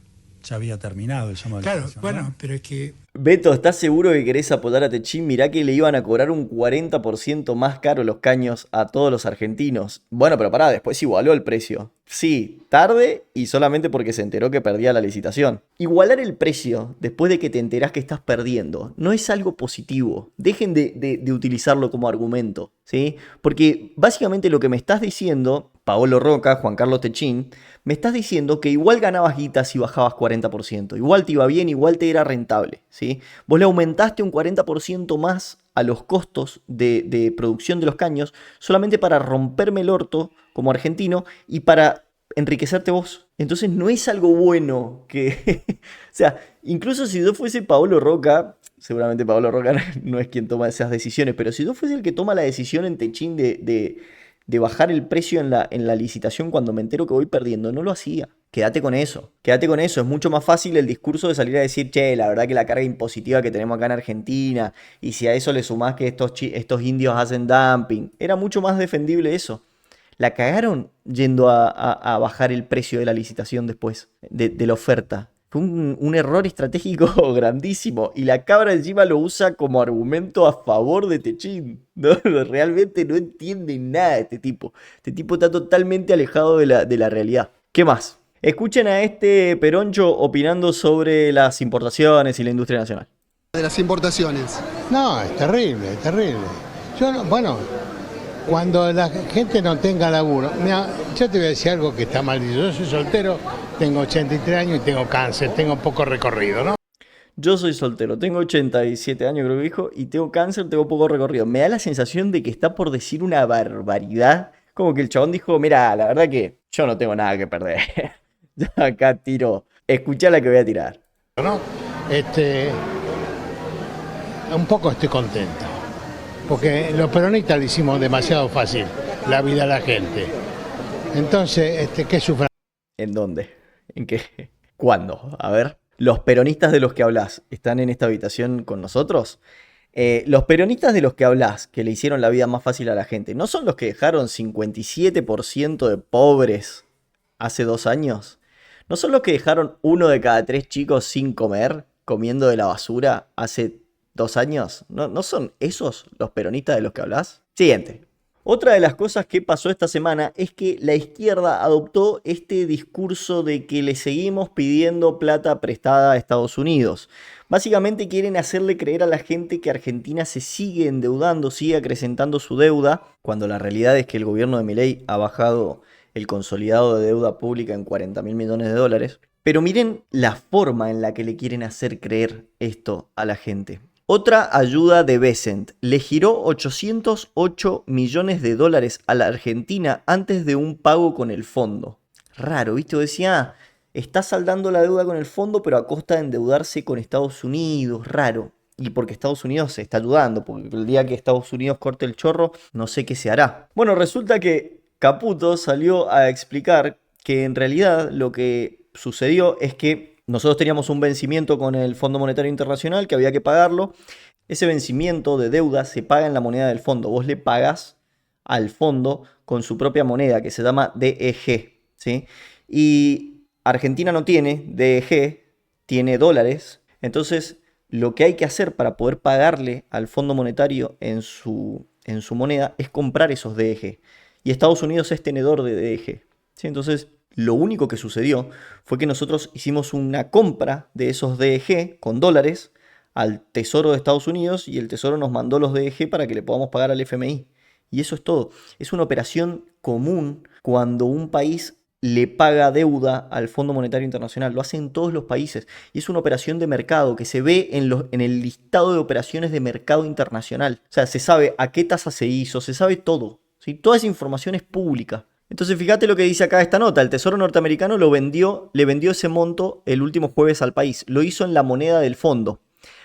H: Ya había terminado el llamado.
D: Claro,
H: precio,
D: bueno,
H: ¿no?
D: pero es que...
A: Beto, ¿estás seguro que querés apoyar a Techín? Mirá que le iban a cobrar un 40% más caro los caños a todos los argentinos. Bueno, pero pará, después igualó el precio. Sí, tarde y solamente porque se enteró que perdía la licitación. Igualar el precio después de que te enterás que estás perdiendo no es algo positivo. Dejen de utilizarlo como argumento, ¿sí? Porque básicamente lo que me estás diciendo, Paolo Roca, Juan Carlos Techín, me estás diciendo que igual ganabas guita si bajabas 40%. Igual te iba bien, igual te era rentable, ¿sí? Vos le aumentaste un 40% más a los costos de producción de los caños solamente para romperme el orto como argentino y para enriquecerte vos. Entonces no es algo bueno que... o sea, incluso si yo fuese Paolo Roca, seguramente Paolo Roca no es quien toma esas decisiones, pero si yo fuese el que toma la decisión en Techín de bajar el precio en la licitación cuando me entero que voy perdiendo, no lo hacía. Quédate con eso, quédate con eso. Es mucho más fácil el discurso de salir a decir, che, la verdad que la carga impositiva que tenemos acá en Argentina, y si a eso le sumás que estos indios hacen dumping, era mucho más defendible eso. La cagaron yendo a bajar el precio de la licitación después, de la oferta. Fue un error estratégico grandísimo. Y la cabra encima lo usa como argumento a favor de Techín. ¿No? Realmente no entiende nada de este tipo. Este tipo está totalmente alejado de la realidad. ¿Qué más? Escuchen a este Peroncho opinando sobre las importaciones y la industria nacional.
I: De las importaciones.
J: No, es terrible, es terrible. Bueno, cuando la gente no tenga laburo, mira, yo te voy a decir algo que está mal dicho. Yo soy soltero, tengo 83 años y tengo cáncer, tengo poco recorrido, ¿no?
A: Yo soy soltero, tengo 87 años creo que dijo, y tengo cáncer, tengo poco recorrido. Me da la sensación de que está por decir una barbaridad. Como que el chabón dijo, mira, la verdad que yo no tengo nada que perder. Ya acá tiro. Escuchá la que voy a tirar.
J: ¿No? Un poco estoy contento. Porque los peronistas le hicimos demasiado fácil la vida a la gente. Entonces, ¿qué sufran?
A: ¿En dónde? ¿En qué? ¿Cuándo? A ver. ¿Los peronistas de los que hablas están en esta habitación con nosotros? Los peronistas de los que hablas, que le hicieron la vida más fácil a la gente, ¿no son los que dejaron 57% de pobres hace 2 años? ¿No son los que dejaron 1 de cada 3 chicos sin comer, comiendo de la basura hace 2 años? ¿No son esos los peronistas de los que hablas? Siguiente. Otra de las cosas que pasó esta semana es que la izquierda adoptó este discurso de que le seguimos pidiendo plata prestada a Estados Unidos. Básicamente quieren hacerle creer a la gente que Argentina se sigue endeudando, sigue acrecentando su deuda, cuando la realidad es que el gobierno de Milei ha bajado el consolidado de deuda pública en 40.000 millones de dólares. Pero miren la forma en la que le quieren hacer creer esto a la gente. Otra ayuda de Bessent le giró 808 millones de dólares a la Argentina antes de un pago con el fondo. Raro, ¿viste? Decía, está saldando la deuda con el fondo, pero a costa de endeudarse con Estados Unidos. Raro. Y porque Estados Unidos se está ayudando, porque el día que Estados Unidos corte el chorro, no sé qué se hará. Bueno, resulta que Caputo salió a explicar que en realidad lo que sucedió es que nosotros teníamos un vencimiento con el Fondo Monetario Internacional que había que pagarlo. Ese vencimiento de deuda se paga en la moneda del fondo. Vos le pagas al fondo con su propia moneda que se llama DEG, ¿sí? Y Argentina no tiene DEG, tiene dólares. Entonces, lo que hay que hacer para poder pagarle al Fondo Monetario en su moneda es comprar esos DEG. Y Estados Unidos es tenedor de DEG, ¿sí? Entonces, lo único que sucedió fue que nosotros hicimos una compra de esos DEG con dólares al Tesoro de Estados Unidos y el Tesoro nos mandó los DEG para que le podamos pagar al FMI. Y eso es todo. Es una operación común cuando un país le paga deuda al Fondo Monetario Internacional. Lo hacen todos los países. Y es una operación de mercado que se ve en el listado de operaciones de mercado internacional. O sea, se sabe a qué tasa se hizo, se sabe todo, ¿sí? Toda esa información es pública. Entonces fíjate lo que dice acá esta nota. El Tesoro norteamericano le vendió ese monto el último jueves al país. Lo hizo en la moneda del fondo.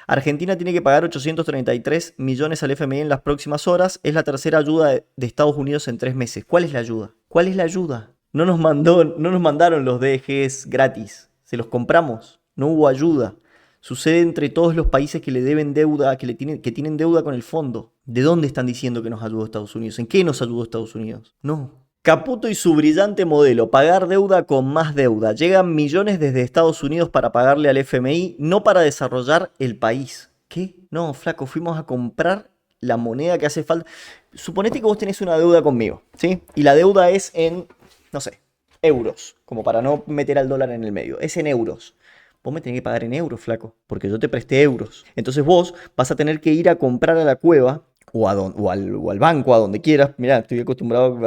A: Argentina tiene que pagar 833 millones al FMI en las próximas horas. Es la tercera ayuda de Estados Unidos en 3 meses. ¿Cuál es la ayuda? ¿Cuál es la ayuda? No nos mandaron los DGs gratis. Se los compramos. No hubo ayuda. Sucede entre todos los países que le deben deuda, que tienen deuda con el fondo. ¿De dónde están diciendo que nos ayudó Estados Unidos? ¿En qué nos ayudó Estados Unidos? No. Caputo y su brillante modelo, pagar deuda con más deuda. Llegan millones desde Estados Unidos para pagarle al FMI, no para desarrollar el país. ¿Qué? No, flaco, fuimos a comprar la moneda que hace falta. Suponete que vos tenés una deuda conmigo, ¿sí? Y la deuda es en, no sé, euros, como para no meter al dólar en el medio. Es en euros. Vos me tenés que pagar en euros, flaco, porque yo te presté euros. Entonces vos vas a tener que ir a comprar a la cueva o al banco, a donde quieras. Mirá, estoy acostumbrado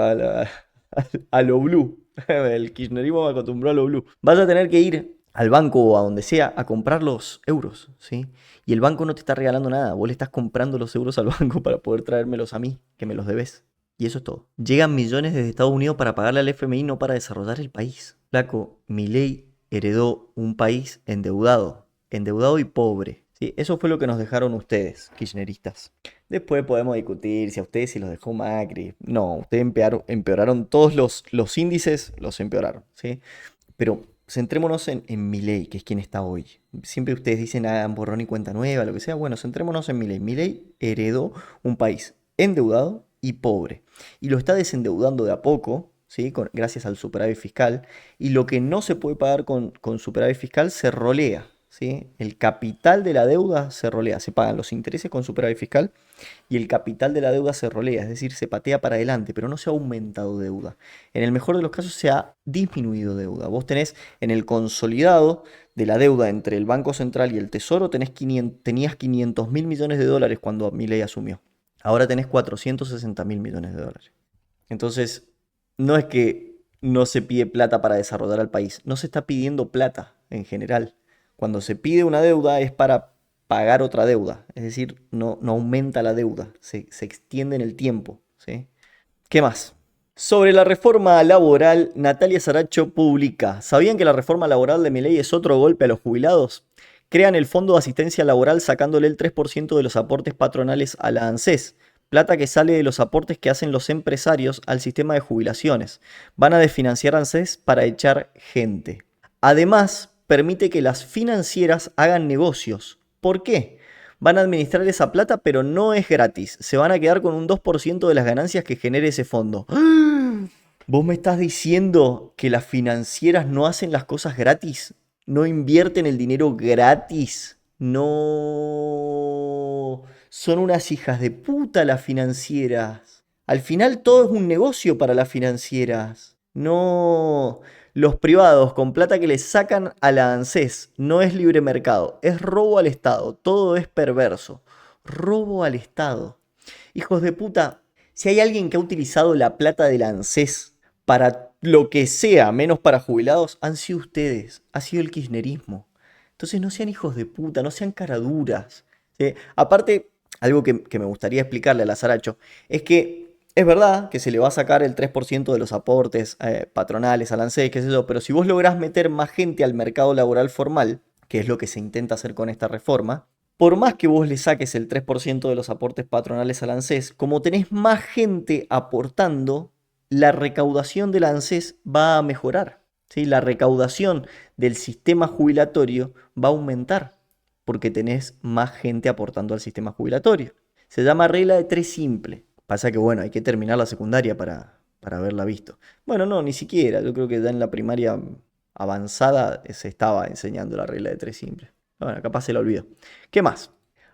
A: a lo blue. El kirchnerismo me acostumbró a lo blue. Vas a tener que ir al banco o a donde sea a comprar los euros, ¿sí? Y el banco no te está regalando nada. Vos le estás comprando los euros al banco para poder traérmelos a mí, que me los debes. Y eso es todo. Llegan millones desde Estados Unidos para pagarle al FMI, no para desarrollar el país. Flaco, Milei heredó un país endeudado y pobre. ¿Sí? Eso fue lo que nos dejaron ustedes, kirchneristas. Después podemos discutir si a ustedes se los dejó Macri. No, ustedes empeoraron todos los índices, los empeoraron, ¿sí? Pero centrémonos en Milei, que es quien está hoy. Siempre ustedes dicen, borrón y cuenta nueva, lo que sea. Bueno, centrémonos en Milei. Milei heredó un país endeudado y pobre. Y lo está desendeudando de a poco, ¿sí? Gracias al superávit fiscal. Y lo que no se puede pagar con superávit fiscal se rolea, ¿sí? El capital de la deuda se rolea. Se pagan los intereses con superávit fiscal y el capital de la deuda se rolea, es decir, se patea para adelante, pero no se ha aumentado deuda. En el mejor de los casos se ha disminuido deuda. Vos tenés en el consolidado de la deuda entre el Banco Central y el Tesoro, tenías 500.000 millones de dólares cuando Milei asumió. Ahora tenés 460.000 millones de dólares. Entonces, no es que no se pide plata para desarrollar al país, no se está pidiendo plata en general. Cuando se pide una deuda es para pagar otra deuda, es decir, no aumenta la deuda, se extiende en el tiempo, ¿sí? ¿Qué más? Sobre la reforma laboral, Natalia Saracho publica: ¿sabían que la reforma laboral de Milei es otro golpe a los jubilados? Crean el Fondo de Asistencia Laboral sacándole el 3% de los aportes patronales a la ANSES, plata que sale de los aportes que hacen los empresarios al sistema de jubilaciones. Van a desfinanciar ANSES para echar gente. Además, permite que las financieras hagan negocios. ¿Por qué? Van a administrar esa plata, pero no es gratis. Se van a quedar con un 2% de las ganancias que genere ese fondo. ¿Vos me estás diciendo que las financieras no hacen las cosas gratis? ¿No invierten el dinero gratis? No. Son unas hijas de puta las financieras. Al final todo es un negocio para las financieras. No. Los privados con plata que le sacan a la ANSES no es libre mercado, es robo al Estado, todo es perverso. Robo al Estado. Hijos de puta, si hay alguien que ha utilizado la plata de la ANSES para lo que sea, menos para jubilados, han sido ustedes, ha sido el kirchnerismo. Entonces no sean hijos de puta, no sean caraduras, ¿sí? Aparte, algo que me gustaría explicarle a la Saracho es que es verdad que se le va a sacar el 3% de los aportes patronales al ANSES, qué sé yo, pero si vos lográs meter más gente al mercado laboral formal, que es lo que se intenta hacer con esta reforma, por más que vos le saques el 3% de los aportes patronales al ANSES, como tenés más gente aportando, la recaudación del ANSES va a mejorar, ¿sí? La recaudación del sistema jubilatorio va a aumentar porque tenés más gente aportando al sistema jubilatorio. Se llama regla de 3 simple. Pasa que, bueno, hay que terminar la secundaria para haberla visto. Bueno, no, ni siquiera. Yo creo que ya en la primaria avanzada se estaba enseñando la regla de 3 simple. Bueno, capaz se la olvidó. ¿Qué más?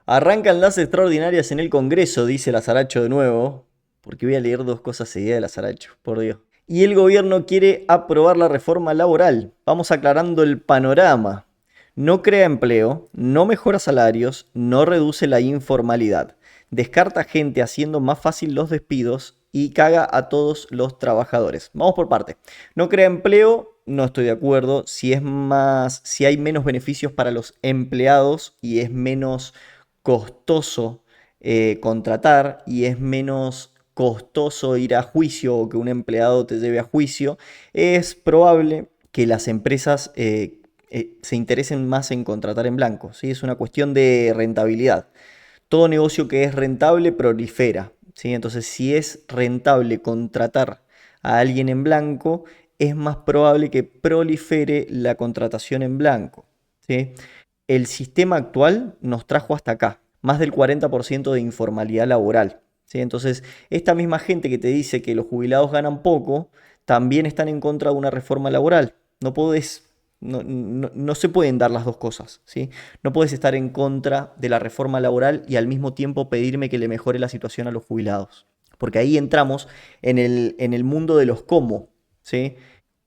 A: Arrancan las extraordinarias en el Congreso, dice la Saracho de nuevo. Porque voy a leer 2 cosas seguidas de la Saracho, por Dios. Y el gobierno quiere aprobar la reforma laboral. Vamos aclarando el panorama. No crea empleo, no mejora salarios, no reduce la informalidad. Descarta gente haciendo más fácil los despidos y caga a todos los trabajadores. Vamos por parte. No crea empleo, no estoy de acuerdo. Si hay menos beneficios para los empleados y es menos costoso contratar y es menos costoso ir a juicio o que un empleado te lleve a juicio, es probable que las empresas se interesen más en contratar en blanco, ¿sí? Es una cuestión de rentabilidad. Todo negocio que es rentable prolifera, ¿sí? Entonces, si es rentable contratar a alguien en blanco, es más probable que prolifere la contratación en blanco, ¿sí? El sistema actual nos trajo hasta acá, más del 40% de informalidad laboral, ¿sí? Entonces, esta misma gente que te dice que los jubilados ganan poco, también están en contra de una reforma laboral. No se pueden dar las dos cosas, ¿sí? No puedes estar en contra de la reforma laboral y al mismo tiempo pedirme que le mejore la situación a los jubilados. Porque ahí entramos en el mundo de los cómo, ¿sí?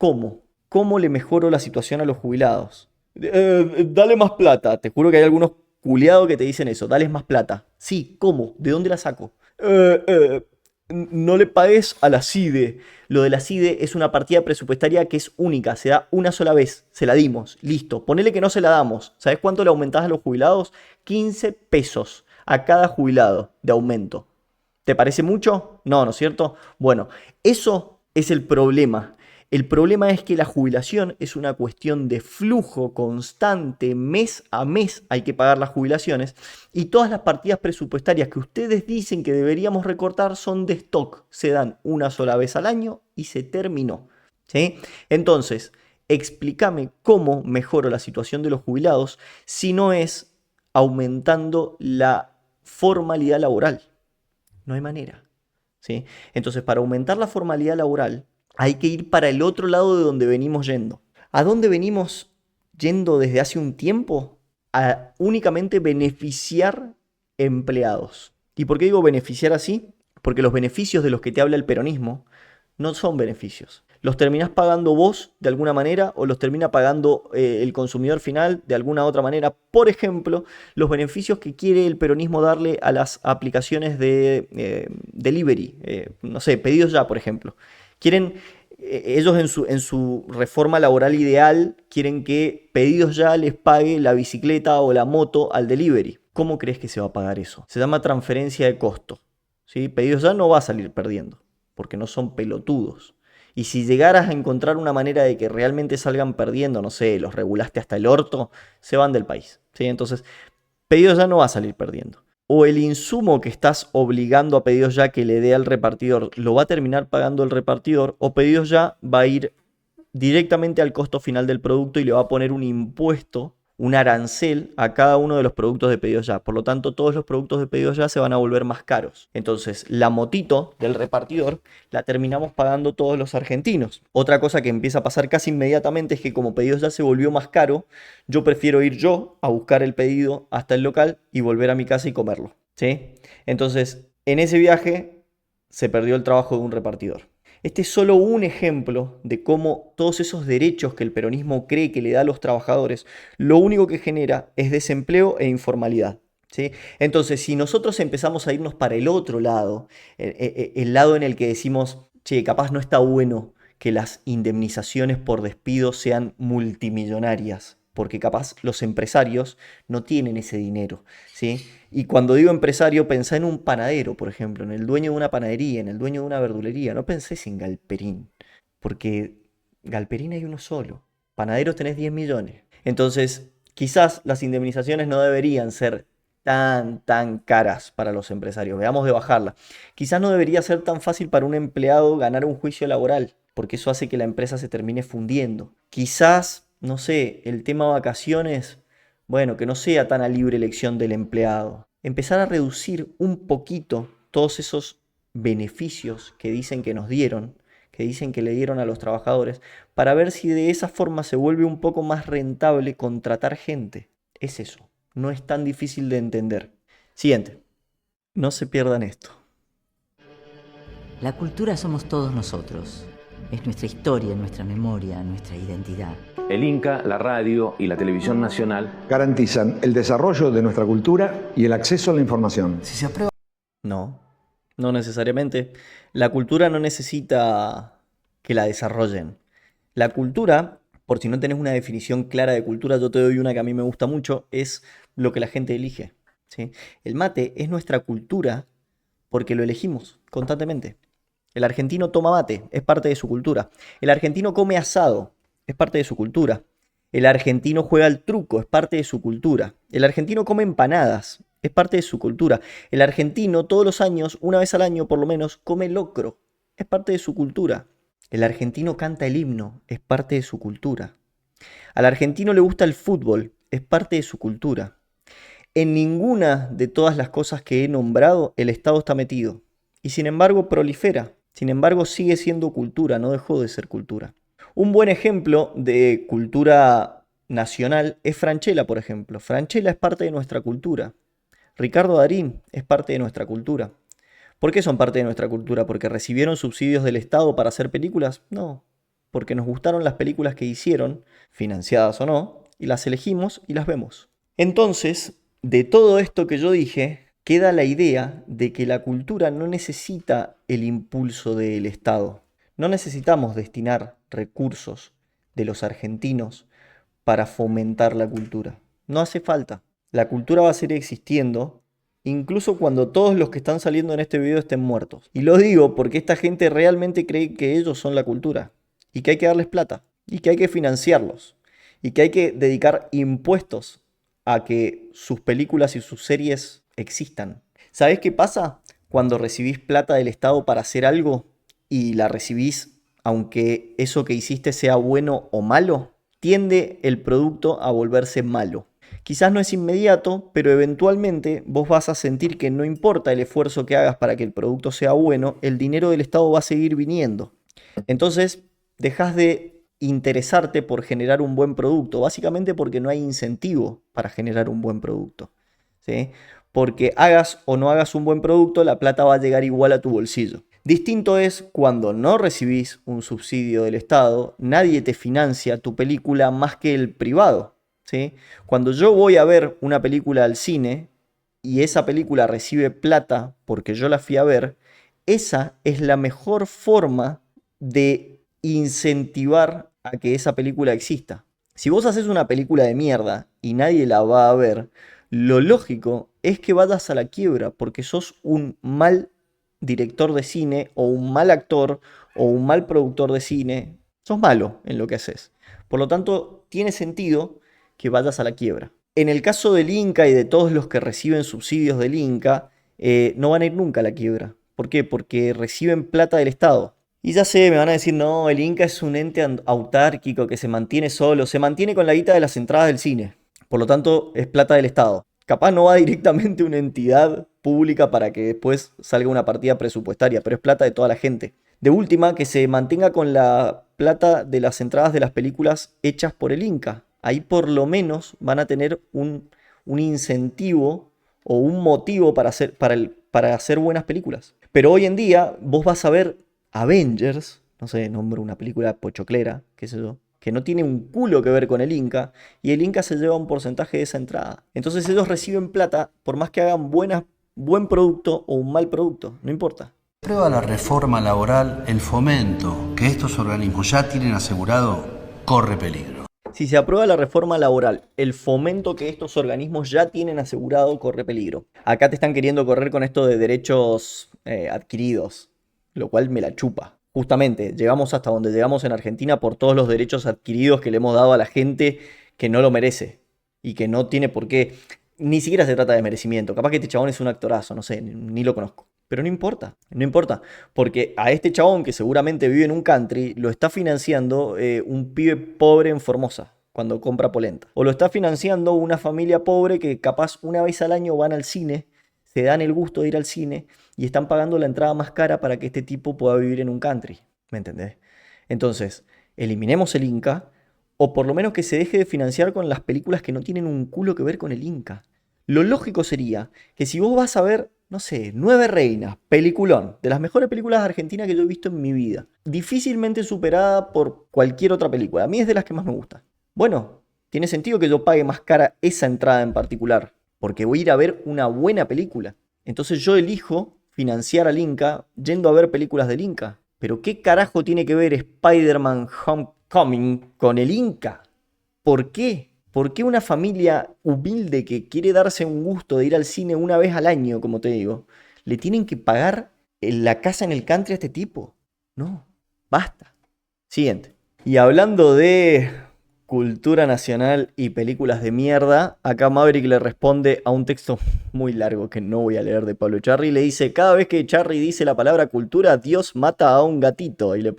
A: ¿Cómo? ¿Cómo le mejoro la situación a los jubilados? Dale más plata. Te juro que hay algunos culiados que te dicen eso. Dale más plata. Sí, ¿cómo? ¿De dónde la saco? No le pagues a la CIDE. Lo de la CIDE es una partida presupuestaria que es única. Se da una sola vez. Se la dimos. Listo. Ponele que no se la damos. ¿Sabes cuánto le aumentás a los jubilados? 15 pesos a cada jubilado de aumento. ¿Te parece mucho? No, ¿no es cierto? Bueno, eso es el problema. El problema es que la jubilación es una cuestión de flujo constante, mes a mes hay que pagar las jubilaciones y todas las partidas presupuestarias que ustedes dicen que deberíamos recortar son de stock, se dan una sola vez al año y se terminó. ¿Sí? Entonces, explícame cómo mejoro la situación de los jubilados si no es aumentando la formalidad laboral. No hay manera. ¿Sí? Entonces, para aumentar la formalidad laboral, hay que ir para el otro lado de donde venimos yendo. ¿A dónde venimos yendo desde hace un tiempo? A únicamente beneficiar empleados. ¿Y por qué digo beneficiar así? Porque los beneficios de los que te habla el peronismo no son beneficios. Los terminás pagando vos de alguna manera o los termina pagando el consumidor final de alguna otra manera. Por ejemplo, los beneficios que quiere el peronismo darle a las aplicaciones de delivery. No sé, pedidos ya, por ejemplo. Quieren, ellos en su reforma laboral ideal, quieren que Pedidos Ya les pague la bicicleta o la moto al delivery. ¿Cómo crees que se va a pagar eso? Se llama transferencia de costo. ¿Sí? Pedidos Ya no va a salir perdiendo, porque no son pelotudos. Y si llegaras a encontrar una manera de que realmente salgan perdiendo, no sé, los regulaste hasta el orto, se van del país. ¿Sí? Entonces, Pedidos Ya no va a salir perdiendo. O el insumo que estás obligando a Pedidos Ya que le dé al repartidor lo va a terminar pagando el repartidor, o Pedidos Ya va a ir directamente al costo final del producto y le va a poner un impuesto, un arancel a cada uno de los productos de Pedidos Ya. Por lo tanto, todos los productos de Pedidos Ya se van a volver más caros. Entonces, la motito del repartidor la terminamos pagando todos los argentinos. Otra cosa que empieza a pasar casi inmediatamente es que como Pedidos Ya se volvió más caro, yo prefiero ir yo a buscar el pedido hasta el local y volver a mi casa y comerlo. ¿Sí? Entonces, en ese viaje se perdió el trabajo de un repartidor. Este es solo un ejemplo de cómo todos esos derechos que el peronismo cree que le da a los trabajadores, lo único que genera es desempleo e informalidad. ¿Sí? Entonces, si nosotros empezamos a irnos para el otro lado, el lado en el que decimos, che, capaz no está bueno que las indemnizaciones por despido sean multimillonarias, porque capaz los empresarios no tienen ese dinero, ¿sí? Y cuando digo empresario, pensá en un panadero, por ejemplo, en el dueño de una panadería, en el dueño de una verdulería. No pensés en Galperín, porque Galperín hay uno solo. Panaderos tenés 10 millones. Entonces, quizás las indemnizaciones no deberían ser tan caras para los empresarios. Veamos de bajarla. Quizás no debería ser tan fácil para un empleado ganar un juicio laboral, porque eso hace que la empresa se termine fundiendo. Quizás, no sé, el tema vacaciones, bueno, que no sea tan a libre elección del empleado. Empezar a reducir un poquito todos esos beneficios que dicen que nos dieron, que dicen que le dieron a los trabajadores, para ver si de esa forma se vuelve un poco más rentable contratar gente. Es eso, no es tan difícil de entender. Siguiente, no se pierdan esto.
K: La cultura somos todos nosotros. Es nuestra historia, nuestra memoria, nuestra identidad.
L: El Inca, la radio y la televisión nacional
M: garantizan el desarrollo de nuestra cultura y el acceso a la información.
K: Si se aprueba...
A: No necesariamente. La cultura no necesita que la desarrollen. La cultura, por si no tenés una definición clara de cultura, yo te doy una que a mí me gusta mucho, es lo que la gente elige. ¿Sí? El mate es nuestra cultura porque lo elegimos constantemente. El argentino toma mate, es parte de su cultura. El argentino come asado, es parte de su cultura. El argentino juega al truco, es parte de su cultura. El argentino come empanadas, es parte de su cultura. El argentino todos los años, una vez al año por lo menos, come locro, es parte de su cultura. El argentino canta el himno, es parte de su cultura. Al argentino le gusta el fútbol, es parte de su cultura. En ninguna de todas las cosas que he nombrado el Estado está metido. Y sin embargo prolifera. Sin embargo, sigue siendo cultura, no dejó de ser cultura. Un buen ejemplo de cultura nacional es Francella, por ejemplo. Francella es parte de nuestra cultura. Ricardo Darín es parte de nuestra cultura. ¿Por qué son parte de nuestra cultura? ¿Porque recibieron subsidios del Estado para hacer películas? No. porque nos gustaron las películas que hicieron, financiadas o no, y las elegimos y las vemos. Entonces, de todo esto que yo dije, queda la idea de que la cultura no necesita el impulso del Estado. No necesitamos destinar recursos de los argentinos para fomentar la cultura. No hace falta. La cultura va a seguir existiendo, incluso cuando todos los que están saliendo en este video estén muertos. Y lo digo porque esta gente realmente cree que ellos son la cultura, y que hay que darles plata, y que hay que financiarlos, y que hay que dedicar impuestos a que sus películas y sus series existan. ¿Sabés qué pasa cuando recibís plata del Estado para hacer algo y la recibís aunque eso que hiciste sea bueno o malo? Tiende el producto a volverse malo. Quizás no es inmediato, pero eventualmente vos vas a sentir que no importa el esfuerzo que hagas para que el producto sea bueno, el dinero del Estado va a seguir viniendo. Entonces, dejás de interesarte por generar un buen producto, básicamente porque no hay incentivo para generar un buen producto, ¿sí? Porque hagas o no hagas un buen producto, la plata va a llegar igual a tu bolsillo. Distinto es cuando no recibís un subsidio del Estado, nadie te financia tu película más que el privado, ¿sí? Cuando yo voy a ver una película al cine y esa película recibe plata porque yo la fui a ver, esa es la mejor forma de incentivar a que esa película exista. Si vos haces una película de mierda y nadie la va a ver, lo lógico es que vayas a la quiebra porque sos un mal director de cine o un mal actor o un mal productor de cine. Sos malo en lo que haces. Por lo tanto, tiene sentido que vayas a la quiebra. En el caso del Inca y de todos los que reciben subsidios del Inca, no van a ir nunca a la quiebra. ¿Por qué? Porque reciben plata del Estado. Y ya sé, me van a decir, no, el Inca es un ente autárquico que se mantiene solo, se mantiene con la guita de las entradas del cine. Por lo tanto, es plata del Estado. Capaz no va directamente a una entidad pública para que después salga una partida presupuestaria, pero es plata de toda la gente. De última, que se mantenga con la plata de las entradas de las películas hechas por el Inca. Ahí por lo menos van a tener un incentivo o un motivo para hacer buenas películas. Pero hoy en día vos vas a ver Avengers, no sé, nombro una película pochoclera, qué sé yo, que no tiene un culo que ver con el Inca, y el Inca se lleva un porcentaje de esa entrada. Entonces ellos reciben plata por más que hagan buen producto o un mal producto, no importa.
N: Prueba la reforma laboral, el fomento que estos organismos ya tienen asegurado, corre peligro.
A: Si se aprueba la reforma laboral, el fomento que estos organismos ya tienen asegurado, corre peligro. Acá te están queriendo correr con esto de derechos adquiridos, lo cual me la chupa. Justamente, llegamos hasta donde llegamos en Argentina por todos los derechos adquiridos que le hemos dado a la gente que no lo merece y que no tiene por qué. Ni siquiera se trata de merecimiento. Capaz que este chabón es un actorazo, no sé, ni lo conozco. Pero no importa, porque a este chabón que seguramente vive en un country lo está financiando un pibe pobre en Formosa cuando compra polenta. O lo está financiando una familia pobre que capaz una vez al año van al cine, se dan el gusto de ir al cine y están pagando la entrada más cara para que este tipo pueda vivir en un country. ¿Me entendés? Entonces, eliminemos el Inca, o por lo menos que se deje de financiar con las películas que no tienen un culo que ver con el Inca. Lo lógico sería que si vos vas a ver, no sé, 9 Reinas, peliculón, de las mejores películas de Argentina que yo he visto en mi vida, difícilmente superada por cualquier otra película. A mí es de las que más me gusta. Bueno, tiene sentido que yo pague más cara esa entrada en particular, porque voy a ir a ver una buena película. Entonces yo elijo financiar al Inca yendo a ver películas del Inca. Pero ¿qué carajo tiene que ver Spider-Man Homecoming con el Inca? ¿Por qué? ¿Por qué una familia humilde que quiere darse un gusto de ir al cine una vez al año, como te digo, le tienen que pagar la casa en el country a este tipo? No, basta. Siguiente. Y hablando de cultura nacional y películas de mierda, acá Maverick le responde a un texto muy largo que no voy a leer de Pablo Echarri y le dice: cada vez que Echarri dice la palabra cultura, Dios mata a un gatito. Y le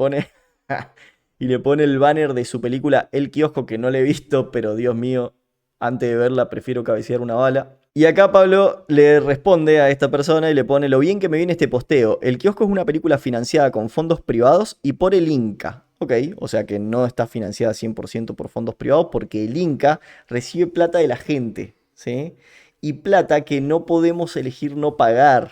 A: pone el banner de su película El Kiosco, que no le he visto, pero Dios mío, antes de verla prefiero cabecear una bala. Y acá Pablo le responde a esta persona y le pone: lo bien que me viene este posteo. El Kiosco es una película financiada con fondos privados y por el Inca. Ok, o sea que no está financiada 100% por fondos privados porque el Inca recibe plata de la gente, ¿sí? Y plata que no podemos elegir no pagar,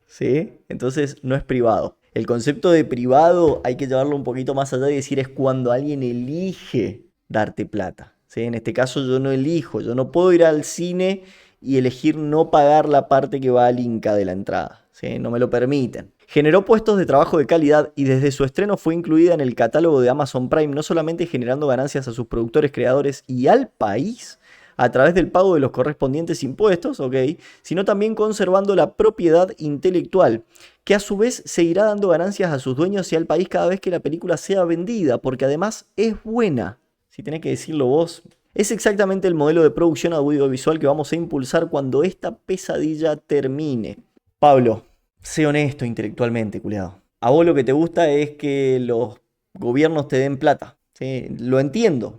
A: ¿sí? Entonces no es privado. El concepto de privado hay que llevarlo un poquito más allá y decir es cuando alguien elige darte plata, ¿sí? En este caso yo no elijo, yo no puedo ir al cine y elegir no pagar la parte que va al Inca de la entrada, ¿sí? No me lo permiten. Generó puestos de trabajo de calidad y desde su estreno fue incluida en el catálogo de Amazon Prime, no solamente generando ganancias a sus productores, creadores y al país a través del pago de los correspondientes impuestos, ¿ok?, sino también conservando la propiedad intelectual, que a su vez seguirá dando ganancias a sus dueños y al país cada vez que la película sea vendida, porque además es buena. Si tenés que decirlo vos, es exactamente el modelo de producción audiovisual que vamos a impulsar cuando esta pesadilla termine. Pablo, sé honesto intelectualmente, culiado. A vos lo que te gusta es que los gobiernos te den plata, ¿sí? Lo entiendo.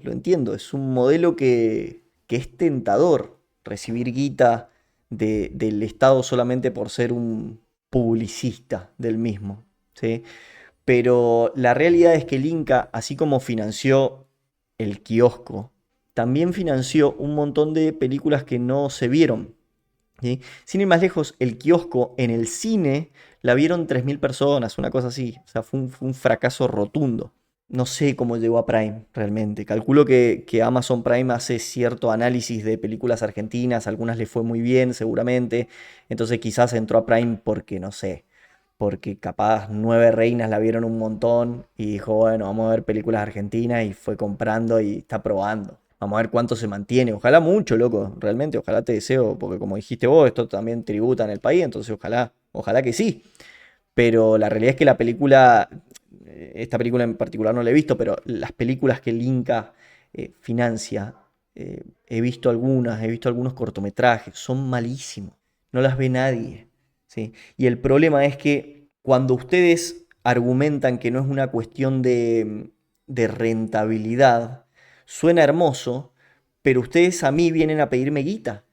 A: Es un modelo que es tentador recibir guita del Estado solamente por ser un publicista del mismo, ¿sí? Pero la realidad es que el Inca, así como financió El Kiosco, también financió un montón de películas que no se vieron, ¿sí? Sin ir más lejos, El Kiosco en el cine la vieron 3.000 personas, una cosa así. O sea, fue un fracaso rotundo. No sé cómo llegó a Prime realmente. Calculo que Amazon Prime hace cierto análisis de películas argentinas. Algunas le fue muy bien, seguramente. Entonces quizás entró a Prime porque, no sé, porque capaz 9 reinas la vieron un montón y dijo, bueno, vamos a ver películas argentinas, y fue comprando y está probando. Vamos a ver cuánto se mantiene. Ojalá mucho, loco. Realmente, ojalá te deseo, porque como dijiste vos, esto también tributa en el país, entonces ojalá que sí. Pero la realidad es que esta película en particular no la he visto, pero las películas que el Inca financia, he visto algunos cortometrajes, son malísimos, no las ve nadie, ¿sí? Y el problema es que cuando ustedes argumentan que no es una cuestión de rentabilidad, suena hermoso, pero ustedes a mí vienen a pedirme guita,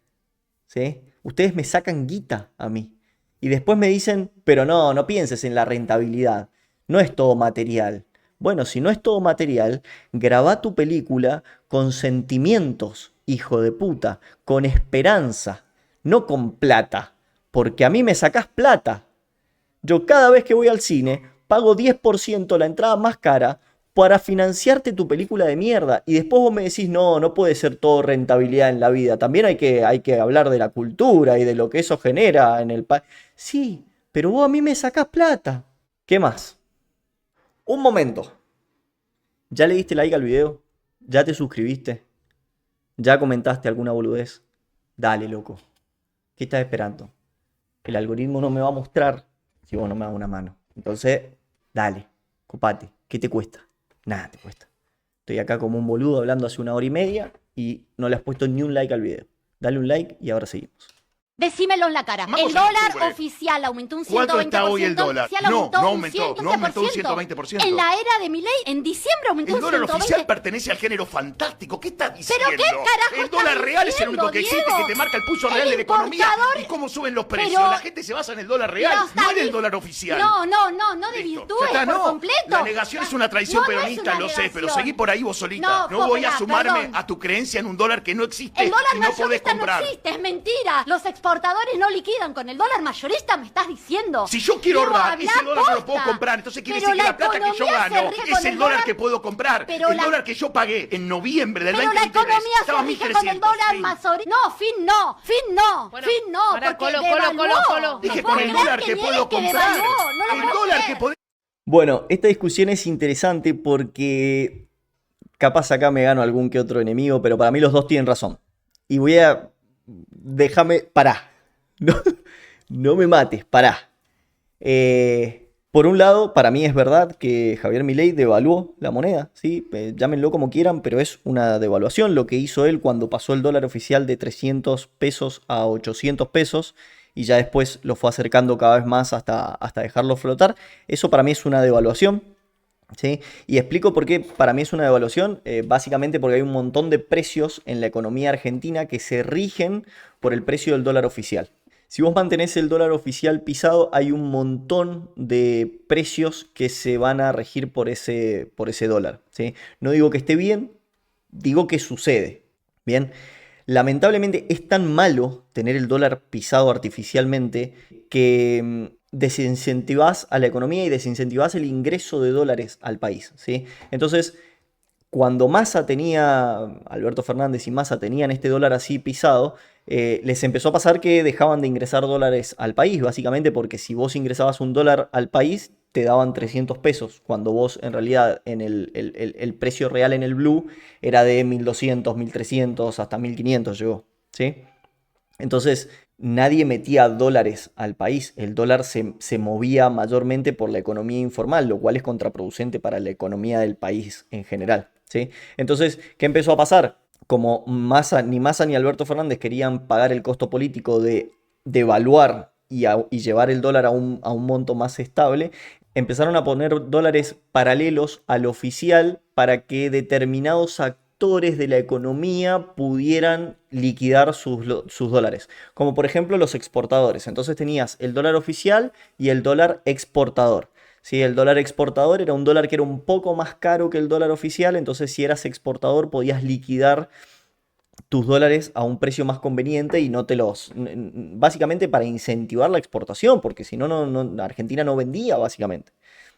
A: ¿sí? Ustedes me sacan guita a mí. Y después me dicen, pero no pienses en la rentabilidad. No es todo material. Bueno, si no es todo material, grabá tu película con sentimientos, hijo de puta, con esperanza, no con plata. Porque a mí me sacás plata. Yo cada vez que voy al cine pago 10% la entrada más cara para financiarte tu película de mierda. Y después vos me decís, no puede ser todo rentabilidad en la vida. También hay que hablar de la cultura y de lo que eso genera en el país. Sí, pero vos a mí me sacás plata. ¿Qué más? Un momento. ¿Ya le diste like al video? ¿Ya te suscribiste? ¿Ya comentaste alguna boludez? Dale, loco. ¿Qué estás esperando? El algoritmo no me va a mostrar si vos no me das una mano. Entonces, dale, copate. ¿Qué te cuesta? Nada te cuesta. Estoy acá como un boludo hablando hace 1 hora y media y no le has puesto ni un like al video. Dale un like y ahora seguimos.
O: Decímelo en la cara.
P: Marco,
O: el dólar oficial aumentó un 120%.
P: ¿Cuánto está hoy el dólar?
O: No
P: aumentó un 120%.
O: En la era de Milei, en diciembre aumentó un 120%.
P: El dólar oficial pertenece al género fantástico. ¿Qué estás diciendo?
O: ¿Pero qué carajo
P: El dólar real es el único que existe, que te marca el pulso real de la economía y cómo suben los precios. La gente se basa en el dólar real, no en el dólar oficial.
O: No desvirtúes por completo.
P: La negación es una traición peronista, lo sé, pero seguí por ahí vos solita. No voy a sumarme a tu creencia en un dólar que no existe
O: y no podés
P: comprar.
O: No existe, es mentira. Los exportadores no liquidan con el dólar mayorista, me estás diciendo.
P: Si yo quiero ahorrar, ese dólar no lo puedo comprar. Entonces quiere decir que la plata que yo gano es el dólar que puedo comprar. El dólar que yo pagué en noviembre del 2023 estaba 1.300.
O: Con el dólar mayorista. No, fin no. Porque
P: Colo. Dije con el dólar que puedo comprar. El dólar que podés.
A: Bueno, esta discusión es interesante porque capaz acá me gano algún que otro enemigo, pero para mí los dos tienen razón. Y voy a... Pará. No me mates, pará. Por un lado, para mí es verdad que Javier Milei devaluó la moneda, ¿sí? Llámenlo como quieran, pero es una devaluación lo que hizo él cuando pasó el dólar oficial de 300 pesos a 800 pesos y ya después lo fue acercando cada vez más hasta dejarlo flotar. Eso para mí es una devaluación, ¿sí? Y explico por qué para mí es una devaluación. Básicamente porque hay un montón de precios en la economía argentina que se rigen por el precio del dólar oficial. Si vos mantenés el dólar oficial pisado, hay un montón de precios que se van a regir por ese dólar, ¿sí? No digo que esté bien, digo que sucede. Bien, lamentablemente es tan malo tener el dólar pisado artificialmente que desincentivás a la economía y desincentivás el ingreso de dólares al país, ¿sí? Entonces, cuando Alberto Fernández y Massa tenían este dólar así pisado, les empezó a pasar que dejaban de ingresar dólares al país, básicamente porque si vos ingresabas un dólar al país, te daban 300 pesos, cuando vos en realidad en el precio real en el blue era de 1.200, 1.300, hasta 1.500 llegó, ¿sí? Entonces nadie metía dólares al país, el dólar se movía mayormente por la economía informal, lo cual es contraproducente para la economía del país en general, ¿sí? Entonces, ¿qué empezó a pasar? Como ni Massa ni Alberto Fernández querían pagar el costo político de devaluar y llevar el dólar a un monto más estable, empezaron a poner dólares paralelos al oficial para que determinados actores de la economía pudieran liquidar sus dólares, como por ejemplo los exportadores. Entonces tenías el dólar oficial y el dólar exportador. ¿Sí? El dólar exportador era un dólar que era un poco más caro que el dólar oficial, entonces si eras exportador podías liquidar tus dólares a un precio más conveniente y básicamente para incentivar la exportación, porque si no, Argentina no vendía básicamente,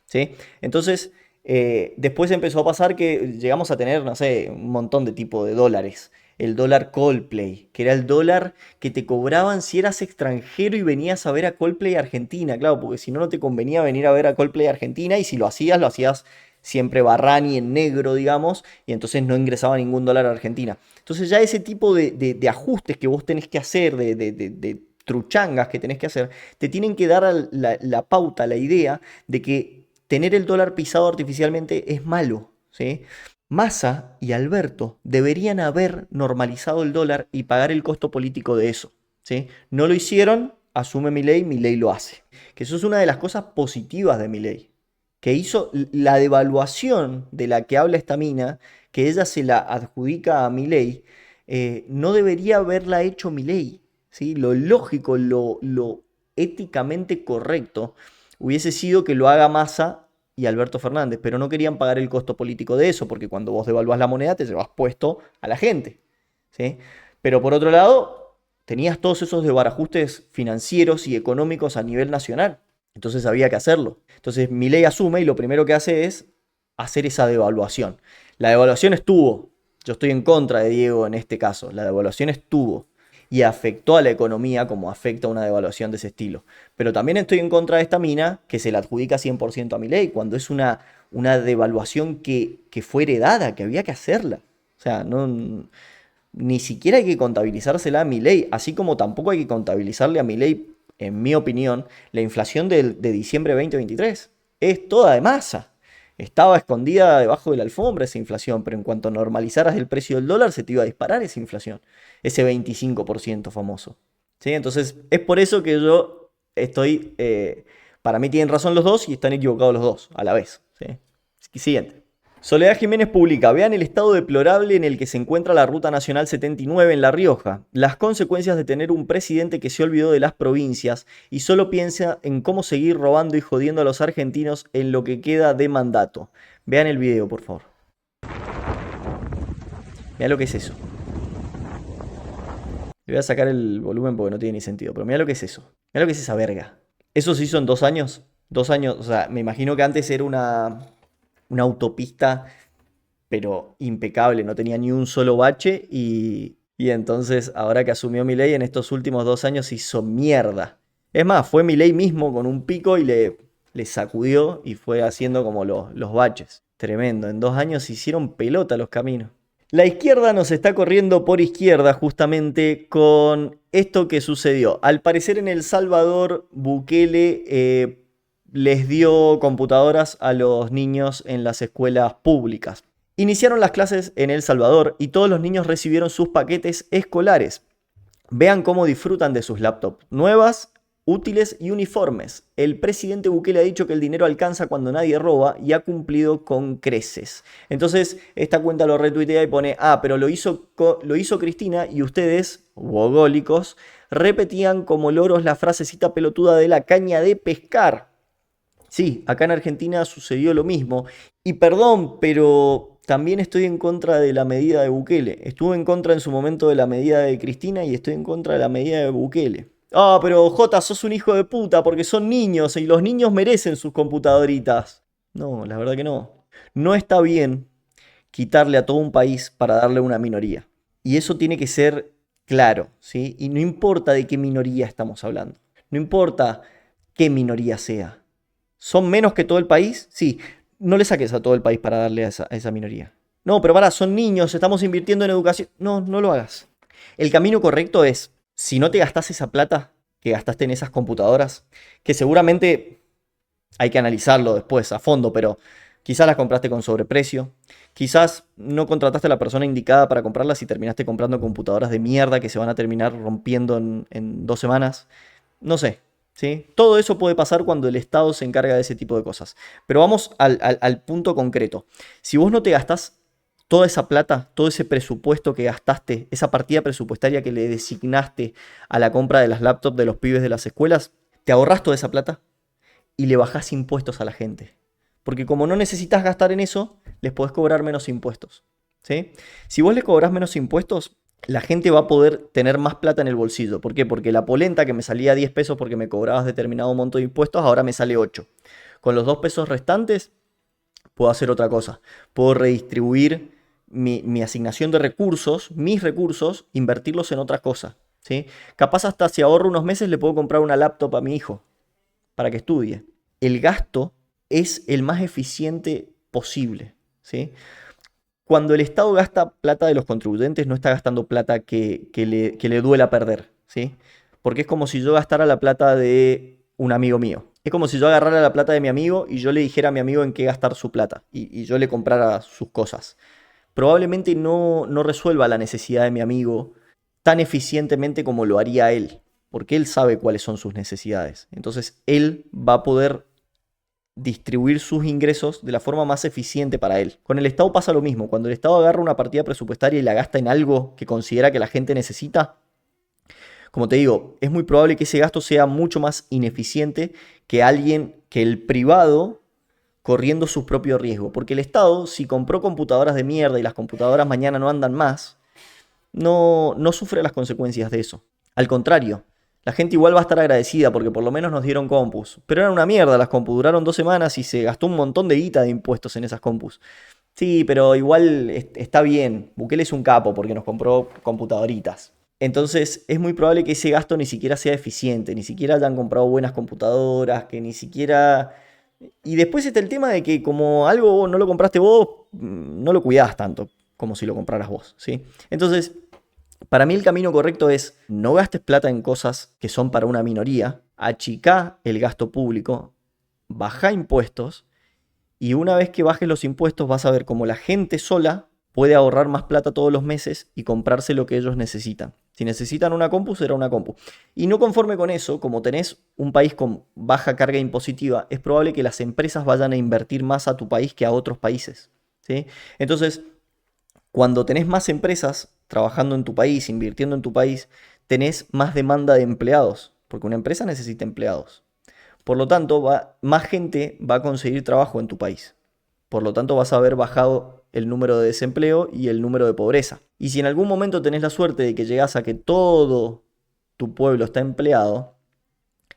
A: ¿sí? Entonces, después empezó a pasar que llegamos a tener, no sé, un montón de tipos de dólares. El dólar Coldplay, que era el dólar que te cobraban si eras extranjero y venías a ver a Coldplay Argentina, claro, porque si no, no te convenía venir a ver a Coldplay Argentina, y si lo hacías siempre Barrani en negro, digamos, y entonces no ingresaba ningún dólar a Argentina. Entonces ya ese tipo de ajustes que vos tenés que hacer, de truchangas que tenés que hacer, te tienen que dar la pauta, la idea de que tener el dólar pisado artificialmente es malo, ¿sí? Massa y Alberto deberían haber normalizado el dólar y pagar el costo político de eso, ¿sí? No lo hicieron, asume Milei lo hace. Que eso es una de las cosas positivas de Milei, que hizo la devaluación de la que habla esta mina, que ella se la adjudica a Milei, no debería haberla hecho Milei, ¿sí? Lo lógico, lo éticamente correcto hubiese sido que lo haga Massa y Alberto Fernández, pero no querían pagar el costo político de eso, porque cuando vos devaluás la moneda te llevas puesto a la gente, ¿sí? Pero por otro lado, tenías todos esos desbarajustes financieros y económicos a nivel nacional, entonces había que hacerlo. Entonces Milei asume y lo primero que hace es hacer esa devaluación. La devaluación estuvo, yo estoy en contra de Diego en este caso, la devaluación estuvo y afectó a la economía como afecta una devaluación de ese estilo. Pero también estoy en contra de esta mina que se la adjudica 100% a Milei, cuando es una devaluación que fue heredada, que había que hacerla. O sea, ni siquiera hay que contabilizársela a Milei, así como tampoco hay que contabilizarle a Milei, en mi opinión, la inflación de diciembre de 2023. Es toda de Massa. Estaba escondida debajo de la alfombra esa inflación, pero en cuanto normalizaras el precio del dólar se te iba a disparar esa inflación, ese 25% famoso, ¿sí? Entonces es por eso que yo estoy, para mí tienen razón los dos y están equivocados los dos a la vez, ¿sí? Siguiente. Soledad Jiménez publica: vean el estado deplorable en el que se encuentra la Ruta Nacional 79 en La Rioja. Las consecuencias de tener un presidente que se olvidó de las provincias y solo piensa en cómo seguir robando y jodiendo a los argentinos en lo que queda de mandato. Vean el video, por favor. Mirá lo que es eso. Le voy a sacar el volumen porque no tiene ni sentido, pero mirá lo que es eso. Mirá lo que es esa verga. ¿Eso se hizo en 2 años? 2 años, o sea, me imagino que antes era una autopista, pero impecable, no tenía ni un solo bache y entonces ahora que asumió Milei en estos últimos 2 años hizo mierda. Es más, fue Milei mismo con un pico y le sacudió y fue haciendo como los baches. Tremendo, en 2 años se hicieron pelota los caminos. La izquierda nos está corriendo por izquierda justamente con esto que sucedió. Al parecer en El Salvador, Bukele les dio computadoras a los niños en las escuelas públicas. Iniciaron las clases en El Salvador y todos los niños recibieron sus paquetes escolares. Vean cómo disfrutan de sus laptops nuevas, útiles y uniformes. El presidente Bukele ha dicho que el dinero alcanza cuando nadie roba y ha cumplido con creces. Entonces esta cuenta lo retuitea y pone: pero lo hizo Cristina y ustedes, bogólicos, repetían como loros la frasecita pelotuda de la caña de pescar. Sí, acá en Argentina sucedió lo mismo. Y perdón, pero también estoy en contra de la medida de Bukele. Estuve en contra en su momento de la medida de Cristina y estoy en contra de la medida de Bukele. Ah, pero Jota, sos un hijo de puta porque son niños y los niños merecen sus computadoritas. No, la verdad que no. No está bien quitarle a todo un país para darle a una minoría. Y eso tiene que ser claro, ¿sí? Y no importa de qué minoría estamos hablando. No importa qué minoría sea. ¿Son menos que todo el país? Sí. No le saques a todo el país para darle a esa minoría. No, pero pará, son niños, estamos invirtiendo en educación. No, no lo hagas. El camino correcto es, si no te gastás esa plata que gastaste en esas computadoras, que seguramente hay que analizarlo después a fondo, pero quizás las compraste con sobreprecio, quizás no contrataste a la persona indicada para comprarlas y terminaste comprando computadoras de mierda que se van a terminar rompiendo en 2 semanas. No sé, ¿sí? Todo eso puede pasar cuando el Estado se encarga de ese tipo de cosas. Pero vamos al punto concreto. Si vos no te gastás toda esa plata, todo ese presupuesto que gastaste, esa partida presupuestaria que le designaste a la compra de las laptops de los pibes de las escuelas, te ahorrás toda esa plata y le bajás impuestos a la gente. Porque como no necesitas gastar en eso, les podés cobrar menos impuestos, ¿sí? Si vos le cobrás menos impuestos, la gente va a poder tener más plata en el bolsillo. ¿Por qué? Porque la polenta que me salía 10 pesos porque me cobrabas determinado monto de impuestos, ahora me sale 8. Con los 2 pesos restantes, puedo hacer otra cosa. Puedo redistribuir mi asignación de recursos, mis recursos, invertirlos en otra cosa, ¿sí? Capaz hasta si ahorro unos meses le puedo comprar una laptop a mi hijo para que estudie. El gasto es el más eficiente posible, ¿sí? Cuando el Estado gasta plata de los contribuyentes, no está gastando plata que le duela perder, ¿sí? Porque es como si yo gastara la plata de un amigo mío. Es como si yo agarrara la plata de mi amigo y yo le dijera a mi amigo en qué gastar su plata y yo le comprara sus cosas. Probablemente no resuelva la necesidad de mi amigo tan eficientemente como lo haría él, porque él sabe cuáles son sus necesidades. Entonces él va a poder distribuir sus ingresos de la forma más eficiente para él. Con el Estado pasa lo mismo. Cuando el Estado agarra una partida presupuestaria y la gasta en algo que considera que la gente necesita, como te digo, es muy probable que ese gasto sea mucho más ineficiente que el privado corriendo su propio riesgo. Porque el Estado, si compró computadoras de mierda y las computadoras mañana no andan más, no sufre las consecuencias de eso. Al contrario, la gente igual va a estar agradecida porque por lo menos nos dieron compus. Pero eran una mierda las compus, duraron 2 semanas y se gastó un montón de guita de impuestos en esas compus. Sí, pero igual está bien. Bukele es un capo porque nos compró computadoritas. Entonces es muy probable que ese gasto ni siquiera sea eficiente, ni siquiera hayan comprado buenas computadoras, que ni siquiera... Y después está el tema de que como algo no lo compraste vos, no lo cuidás tanto como si lo compraras vos, ¿sí? Entonces, para mí el camino correcto es no gastes plata en cosas que son para una minoría, achicá el gasto público, bajá impuestos y una vez que bajes los impuestos vas a ver cómo la gente sola puede ahorrar más plata todos los meses y comprarse lo que ellos necesitan. Si necesitan una compu, será una compu. Y no conforme con eso, como tenés un país con baja carga impositiva, es probable que las empresas vayan a invertir más a tu país que a otros países, ¿sí? Entonces, cuando tenés más empresas trabajando en tu país, invirtiendo en tu país, tenés más demanda de empleados, porque una empresa necesita empleados. Por lo tanto, más gente va a conseguir trabajo en tu país. Por lo tanto, vas a haber bajado el número de desempleo y el número de pobreza. Y si en algún momento tenés la suerte de que llegás a que todo tu pueblo está empleado,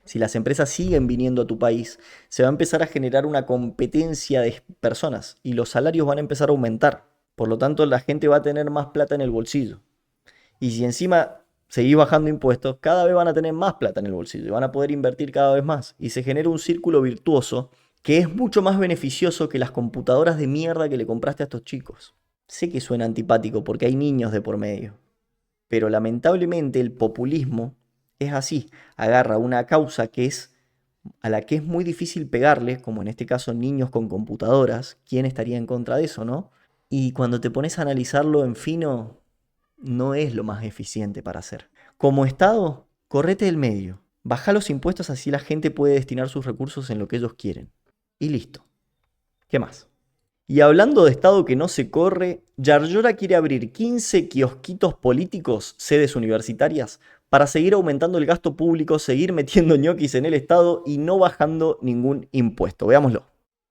A: si las empresas siguen viniendo a tu país, se va a empezar a generar una competencia de personas y los salarios van a empezar a aumentar. Por lo tanto, la gente va a tener más plata en el bolsillo. Y si encima seguís bajando impuestos, cada vez van a tener más plata en el bolsillo y van a poder invertir cada vez más. Y se genera un círculo virtuoso que es mucho más beneficioso que las computadoras de mierda que le compraste a estos chicos. Sé que suena antipático porque hay niños de por medio, pero lamentablemente el populismo es así. Agarra una causa a la que es muy difícil pegarle, como en este caso niños con computadoras. ¿Quién estaría en contra de eso, no? Y cuando te pones a analizarlo en fino, no es lo más eficiente para hacer. Como Estado, correte del medio. Bajá los impuestos, así la gente puede destinar sus recursos en lo que ellos quieren. Y listo. ¿Qué más? Y hablando de Estado que no se corre, Yarlora quiere abrir 15 kiosquitos políticos, sedes universitarias, para seguir aumentando el gasto público, seguir metiendo ñoquis en el Estado y no bajando ningún impuesto. Veámoslo.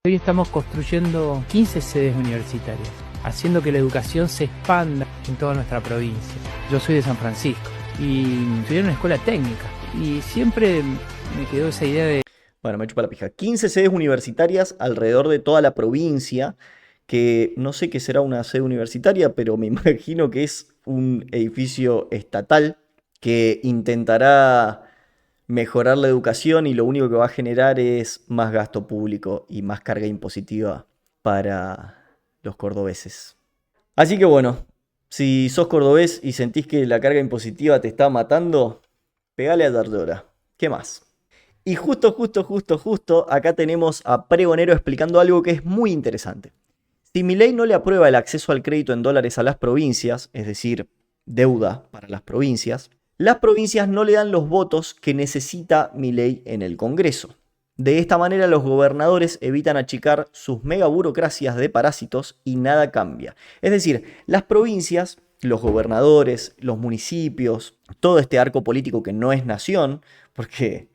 Q: Hoy estamos construyendo 15 sedes universitarias, haciendo que la educación se expanda en toda nuestra provincia. Yo soy de San Francisco y estudié en una escuela técnica. Y siempre me quedó esa idea de...
A: Bueno, me chupa la pija. 15 sedes universitarias alrededor de toda la provincia, que no sé qué será una sede universitaria, pero me imagino que es un edificio estatal que intentará mejorar la educación y lo único que va a generar es más gasto público y más carga impositiva para los cordobeses. Así que bueno, si sos cordobés y sentís que la carga impositiva te está matando, pegale a Dardora. ¿Qué más? Y justo, acá tenemos a Pregonero explicando algo que es muy interesante. Si Milei no le aprueba el acceso al crédito en dólares a las provincias, es decir, deuda para las provincias no le dan los votos que necesita Milei en el Congreso. De esta manera los gobernadores evitan achicar sus mega burocracias de parásitos y nada cambia. Es decir, las provincias, los gobernadores, los municipios, todo este arco político que no es nación, porque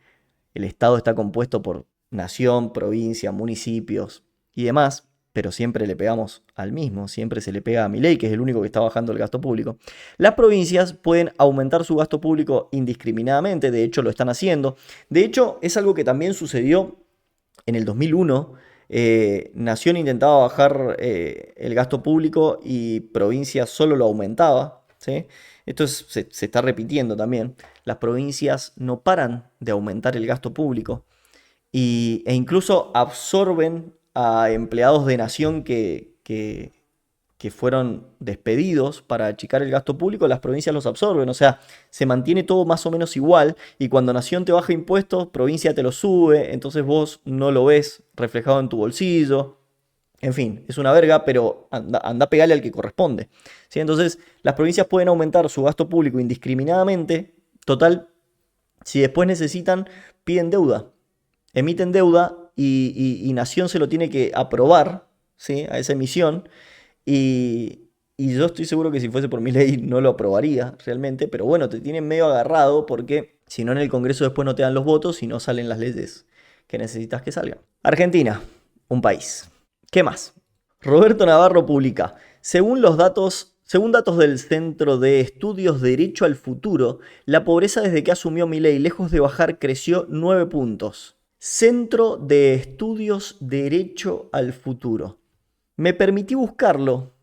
A: el Estado está compuesto por nación, provincia, municipios y demás, pero siempre le pegamos al mismo, siempre se le pega a Milei, que es el único que está bajando el gasto público. Las provincias pueden aumentar su gasto público indiscriminadamente, de hecho lo están haciendo. De hecho, es algo que también sucedió en el 2001. Nación intentaba bajar el gasto público y provincia solo lo aumentaba, ¿sí? Esto se está repitiendo también. Las provincias no paran de aumentar el gasto público e incluso absorben a empleados de Nación que fueron despedidos para achicar el gasto público. Las provincias los absorben, o sea, se mantiene todo más o menos igual, y cuando Nación te baja impuestos, provincia te los sube, entonces vos no lo ves reflejado en tu bolsillo. En fin, es una verga, pero anda a pegarle al que corresponde, ¿sí? Entonces, las provincias pueden aumentar su gasto público indiscriminadamente. Total, si después necesitan, piden deuda, emiten deuda y Nación se lo tiene que aprobar, ¿sí?, a esa emisión. Y yo estoy seguro que si fuese por mi ley no lo aprobaría realmente, pero bueno, te tienen medio agarrado porque si no en el Congreso después no te dan los votos y no salen las leyes que necesitas que salgan. Argentina, un país. ¿Qué más? Roberto Navarro publica, según datos del Centro de Estudios Derecho al Futuro, la pobreza desde que asumió Milei, lejos de bajar, creció 9 puntos. Centro de Estudios Derecho al Futuro. Me permití buscarlo.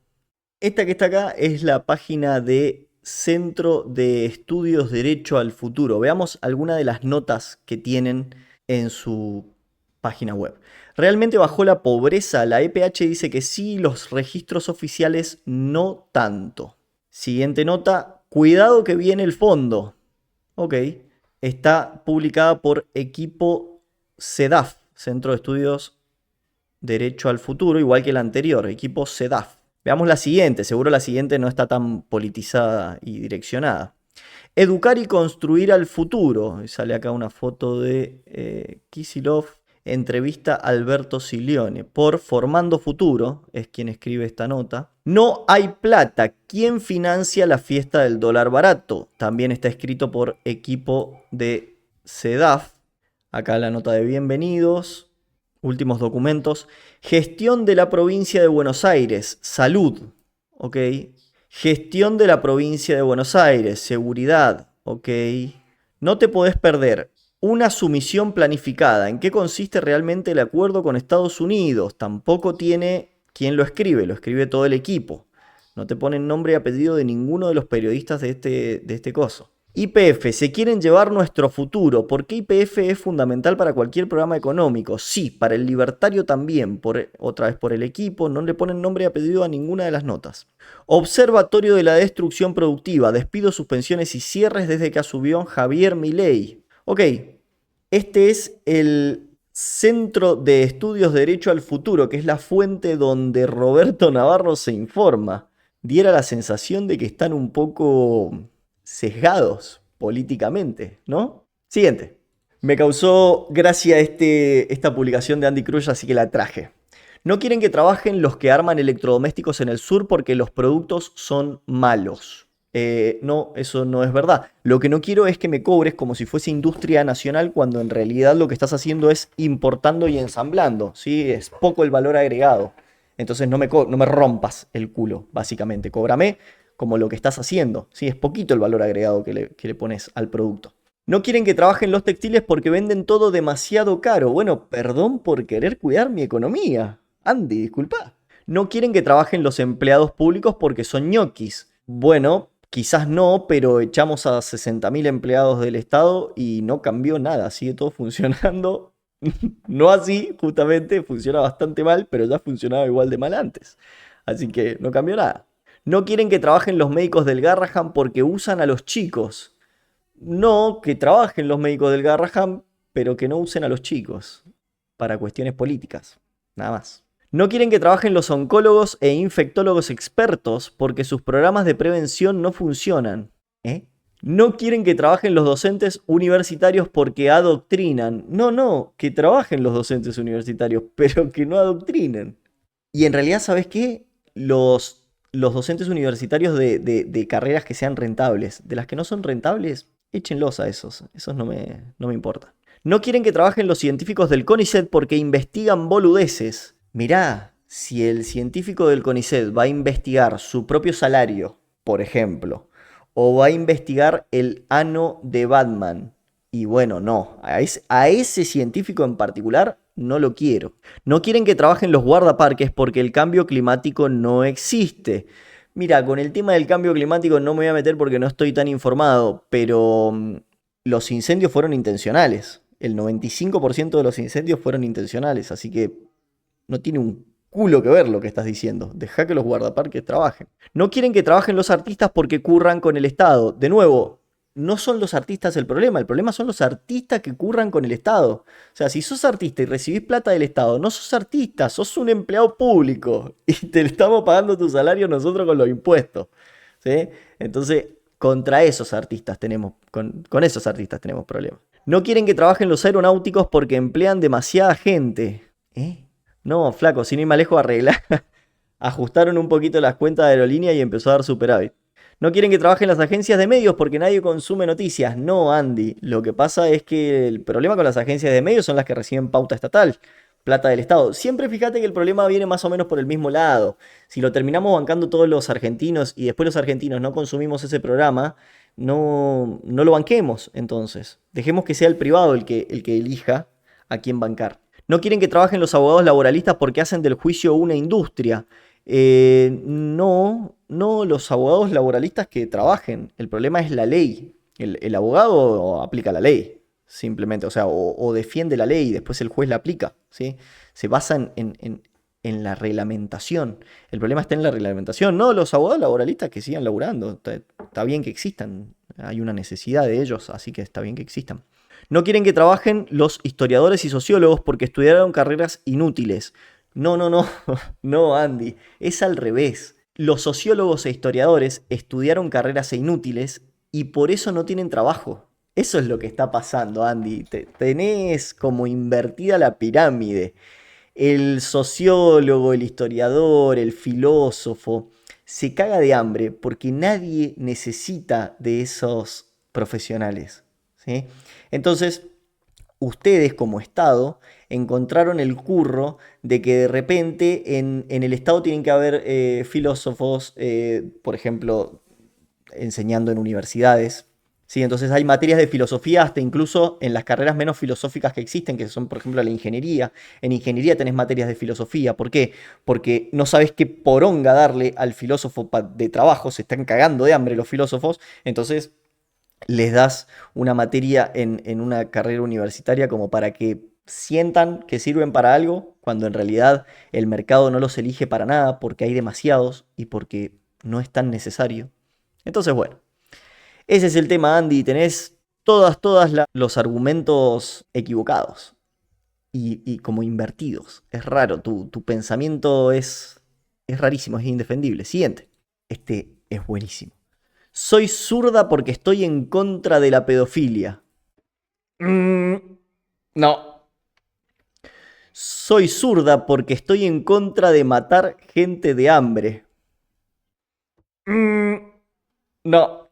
A: Esta que está acá es la página de Centro de Estudios Derecho al Futuro. Veamos algunas de las notas que tienen en su página web. ¿Realmente bajó la pobreza? La EPH dice que sí, los registros oficiales no tanto. Siguiente nota, cuidado que viene el fondo. Ok, está publicada por Equipo CEDAF, Centro de Estudios Derecho al Futuro, igual que la anterior, Equipo CEDAF. Veamos la siguiente, seguro la siguiente no está tan politizada y direccionada. Educar y construir al futuro. Sale acá una foto de Kicillof. Entrevista a Alberto Silione por Formando Futuro, es quien escribe esta nota. No hay plata. ¿Quién financia la fiesta del dólar barato? También está escrito por Equipo de CEDAF. Acá la nota de bienvenidos. Últimos documentos. Gestión de la provincia de Buenos Aires. Salud. Ok. Gestión de la provincia de Buenos Aires. Seguridad. Ok. No te podés perder. Una sumisión planificada. ¿En qué consiste realmente el acuerdo con Estados Unidos? Tampoco tiene quien lo escribe todo el equipo. No te ponen nombre y apellido de ninguno de los periodistas de este coso. YPF, se quieren llevar nuestro futuro. ¿Por qué YPF es fundamental para cualquier programa económico? Sí, para el libertario también. Otra vez por el equipo, no le ponen nombre y apellido a ninguna de las notas. Observatorio de la Destrucción Productiva. Despidos, suspensiones y cierres desde que asumió Javier Milei. Ok, este es el Centro de Estudios Derecho al Futuro, que es la fuente donde Roberto Navarro se informa. Diera la sensación de que están un poco sesgados políticamente, ¿no? Siguiente. Me causó gracia esta publicación de Andy Cruz, así que la traje. No quieren que trabajen los que arman electrodomésticos en el sur porque los productos son malos. No, eso no es verdad. Lo que no quiero es que me cobres como si fuese industria nacional cuando en realidad lo que estás haciendo es importando y ensamblando, ¿sí? Es poco el valor agregado. Entonces no me rompas el culo, básicamente. Cóbrame como lo que estás haciendo, ¿sí? Es poquito el valor agregado que le pones al producto. No quieren que trabaje en los textiles porque venden todo demasiado caro. Bueno, perdón por querer cuidar mi economía. Andy, disculpa. No quieren que trabajen los empleados públicos porque son ñoquis. Bueno, quizás no, pero echamos a 60.000 empleados del Estado y no cambió nada. Sigue todo funcionando. No así, justamente, funciona bastante mal, pero ya funcionaba igual de mal antes. Así que no cambió nada. No quieren que trabajen los médicos del Garrahan porque usan a los chicos. No, que trabajen los médicos del Garrahan, pero que no usen a los chicos para cuestiones políticas. Nada más. No quieren que trabajen los oncólogos e infectólogos expertos porque sus programas de prevención no funcionan. No quieren que trabajen los docentes universitarios porque adoctrinan. No, que trabajen los docentes universitarios, pero que no adoctrinen. Y en realidad, ¿sabes qué? Los docentes universitarios de carreras que sean rentables. De las que no son rentables, échenlos a esos. Esos no me importa. No quieren que trabajen los científicos del CONICET porque investigan boludeces. Mirá, si el científico del CONICET va a investigar su propio salario, por ejemplo, o va a investigar el ano de Batman, y bueno, no, a ese científico en particular no lo quiero. No quieren que trabajen los guardaparques porque el cambio climático no existe. Mira, con el tema del cambio climático no me voy a meter porque no estoy tan informado, pero los incendios fueron intencionales. El 95% de los incendios fueron intencionales, así que no tiene un culo que ver lo que estás diciendo. Deja que los guardaparques trabajen. No quieren que trabajen los artistas porque curran con el Estado. De nuevo, no son los artistas el problema son los artistas que curran con el Estado. O sea, si sos artista y recibís plata del Estado, no sos artista, sos un empleado público y te estamos pagando tu salario nosotros con los impuestos, ¿sí? Entonces, contra esos artistas tenemos, con esos artistas tenemos problemas. No quieren que trabajen los aeronáuticos porque emplean demasiada gente. No, flaco, sin ir más lejos, arreglar. Ajustaron un poquito las cuentas de aerolínea y empezó a dar superávit. No quieren que trabajen las agencias de medios porque nadie consume noticias. No, Andy. Lo que pasa es que el problema con las agencias de medios son las que reciben pauta estatal, plata del Estado. Siempre fíjate que el problema viene más o menos por el mismo lado. Si lo terminamos bancando todos los argentinos y después los argentinos no consumimos ese programa, no lo banquemos entonces. Dejemos que sea el privado el que elija a quién bancar. No quieren que trabajen los abogados laboralistas porque hacen del juicio una industria. No, los abogados laboralistas que trabajen. El problema es la ley. El abogado aplica la ley, simplemente. O sea, o defiende la ley y después el juez la aplica, ¿sí? Se basa en la reglamentación. El problema está en la reglamentación. No, los abogados laboralistas que sigan laburando. Está bien que existan. Hay una necesidad de ellos, así que está bien que existan. No quieren que trabajen los historiadores y sociólogos porque estudiaron carreras inútiles. No, Andy, es al revés. Los sociólogos e historiadores estudiaron carreras inútiles y por eso no tienen trabajo. Eso es lo que está pasando, Andy. Tenés como invertida la pirámide. El sociólogo, el historiador, el filósofo se caga de hambre porque nadie necesita de esos profesionales, ¿sí? Entonces, ustedes como Estado encontraron el curro de que de repente en el Estado tienen que haber filósofos, por ejemplo, enseñando en universidades. ¿Sí? Entonces hay materias de filosofía hasta incluso en las carreras menos filosóficas que existen, que son, por ejemplo, la ingeniería. En ingeniería tenés materias de filosofía. ¿Por qué? Porque no sabes qué poronga darle al filósofo de trabajo. Se están cagando de hambre los filósofos. Entonces les das una materia en una carrera universitaria como para que sientan que sirven para algo, cuando en realidad el mercado no los elige para nada porque hay demasiados y porque no es tan necesario. Entonces, bueno, ese es el tema, Andy. Tenés todos los argumentos equivocados y como invertidos. Es raro, tu pensamiento es rarísimo, es indefendible. Siguiente. Este es buenísimo. Soy zurda porque estoy en contra de la pedofilia. No. Soy zurda porque estoy en contra de matar gente de hambre. No.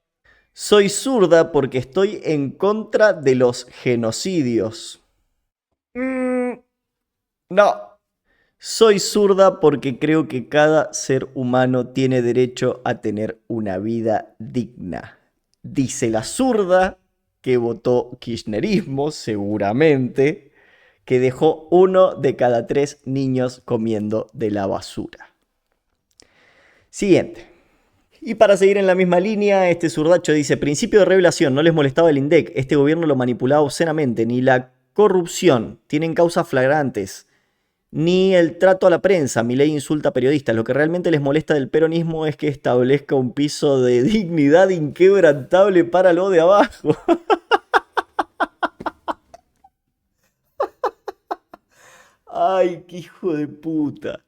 A: Soy zurda porque estoy en contra de los genocidios. No. Soy zurda porque creo que cada ser humano tiene derecho a tener una vida digna. Dice la zurda que votó kirchnerismo, seguramente, que dejó 1 de cada 3 niños comiendo de la basura. Siguiente. Y para seguir en la misma línea, este zurdacho dice: principio de revelación, no les molestaba el INDEC, este gobierno lo manipulaba obscenamente, ni la corrupción, tienen causas flagrantes, ni el trato a la prensa, Milei insulta a periodistas, lo que realmente les molesta del peronismo es que establezca un piso de dignidad inquebrantable para lo de abajo. Ay, qué hijo de puta.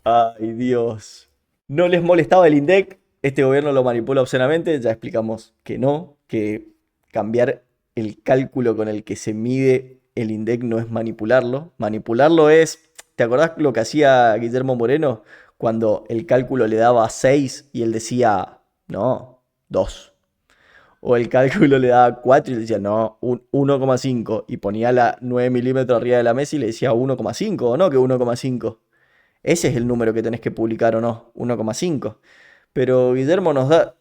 A: Ay, Dios. No les molestaba el INDEC, este gobierno lo manipula obscenamente, ya explicamos que no, que cambiar el cálculo con el que se mide el INDEC no es manipularlo. Manipularlo es, ¿te acordás lo que hacía Guillermo Moreno cuando el cálculo le daba 6 y él decía, no, 2? O el cálculo le daba 4 y le decía, no, 1,5. Y ponía la 9 milímetros arriba de la mesa y le decía 1,5, ¿o no? Que 1,5. Ese es el número que tenés que publicar, ¿o no? 1,5. Pero Guillermo nos da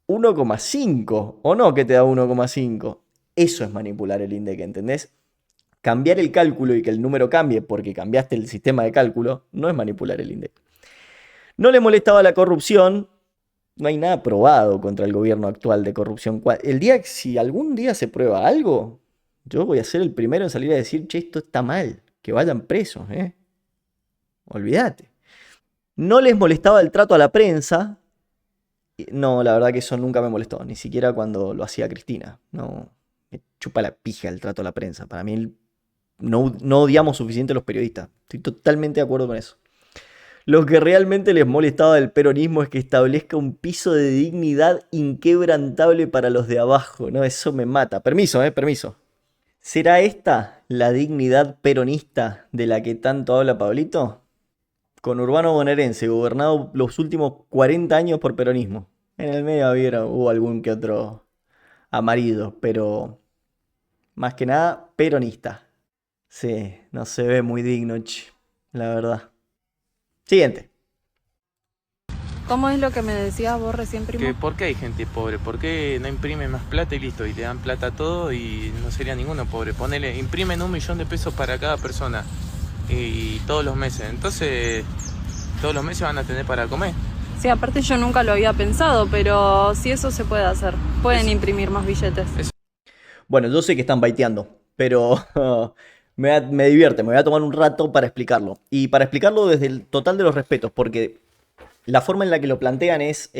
A: 1,5, ¿o no? Que te da 1,5. Eso es manipular el INDEC, ¿entendés? Cambiar el cálculo y que el número cambie porque cambiaste el sistema de cálculo no es manipular el INDEC. No le molestaba la corrupción. No hay nada probado contra el gobierno actual de corrupción. Si algún día se prueba algo, yo voy a ser el primero en salir a decir, che, esto está mal, que vayan presos, ¿eh? Olvídate. No les molestaba el trato a la prensa. No, la verdad que eso nunca me molestó, ni siquiera cuando lo hacía Cristina. No, me chupa la pija el trato a la prensa. Para mí no odiamos suficiente a los periodistas. Estoy totalmente de acuerdo con eso. Lo que realmente les molestaba del peronismo es que establezca un piso de dignidad inquebrantable para los de abajo. No, eso me mata. Permiso, permiso. ¿Será esta la dignidad peronista de la que tanto habla Pablito? Conurbano bonaerense, gobernado los últimos 40 años por peronismo. En el medio hubo algún que otro amarillo, pero más que nada peronista. Sí, no se ve muy digno, la verdad. Siguiente.
R: ¿Cómo es lo que me decías vos recién, primo?
S: Que ¿por qué hay gente pobre? ¿Por qué no imprimen más plata y listo? Y te dan plata a todo y no sería ninguno pobre. Ponele, imprimen 1 millón de pesos para cada persona. Y todos los meses. Entonces, todos los meses van a tener para comer.
R: Sí, aparte yo nunca lo había pensado, pero sí eso se puede hacer. Pueden imprimir más billetes.
A: Bueno, yo sé que están baiteando, pero me divierte. Me voy a tomar un rato para explicarlo. Y para explicarlo desde el total de los respetos, porque la forma en la que lo plantean es...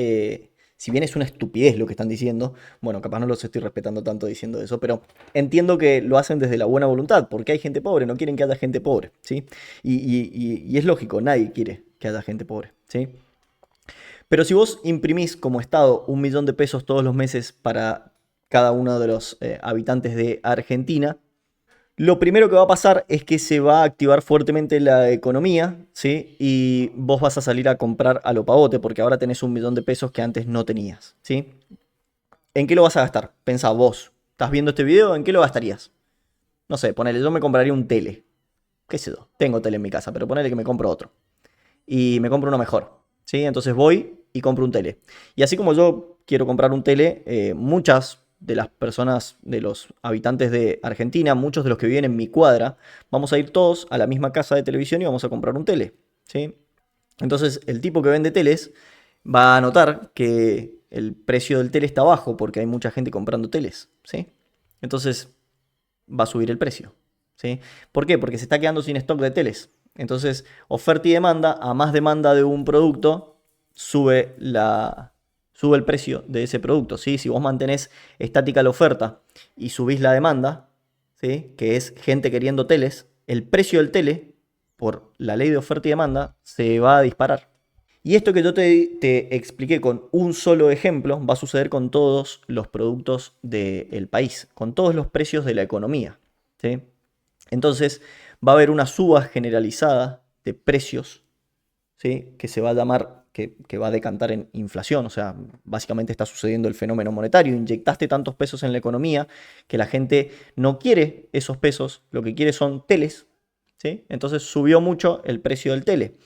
A: si bien es una estupidez lo que están diciendo, bueno, capaz no los estoy respetando tanto diciendo eso, pero entiendo que lo hacen desde la buena voluntad, porque hay gente pobre, no quieren que haya gente pobre, ¿sí? Y es lógico, nadie quiere que haya gente pobre, ¿sí? Pero si vos imprimís como Estado 1 millón de pesos todos los meses para cada uno de los habitantes de Argentina, lo primero que va a pasar es que se va a activar fuertemente la economía, ¿sí? Y vos vas a salir a comprar a lo pavote porque ahora tenés 1 millón de pesos que antes no tenías, ¿sí? ¿En qué lo vas a gastar? Pensá vos. ¿Estás viendo este video? ¿En qué lo gastarías? No sé, ponele, yo me compraría un tele. ¿Qué sé yo? Tengo tele en mi casa, pero ponele que me compro otro. Y me compro uno mejor, ¿sí? Entonces voy y compro un tele. Y así como yo quiero comprar un tele, muchas de las personas, de los habitantes de Argentina, muchos de los que viven en mi cuadra, vamos a ir todos a la misma casa de televisión y vamos a comprar un tele, ¿sí? Entonces el tipo que vende teles va a notar que el precio del tele está bajo porque hay mucha gente comprando teles, ¿sí? Entonces va a subir el precio, ¿sí? ¿Por qué? Porque se está quedando sin stock de teles. Entonces, oferta y demanda, a más demanda de un producto, sube el precio de ese producto, ¿sí? Si vos mantenés estática la oferta y subís la demanda, ¿sí? Que es gente queriendo teles, el precio del tele, por la ley de oferta y demanda, se va a disparar. Y esto que yo te expliqué con un solo ejemplo va a suceder con todos los productos del país, con todos los precios de la economía, ¿sí? Entonces va a haber una suba generalizada de precios, ¿sí? Que se va a llamar, que va a decantar en inflación. O sea, básicamente está sucediendo el fenómeno monetario. Inyectaste tantos pesos en la economía que la gente no quiere esos pesos, lo que quiere son teles, ¿sí? Entonces subió mucho el precio del tele.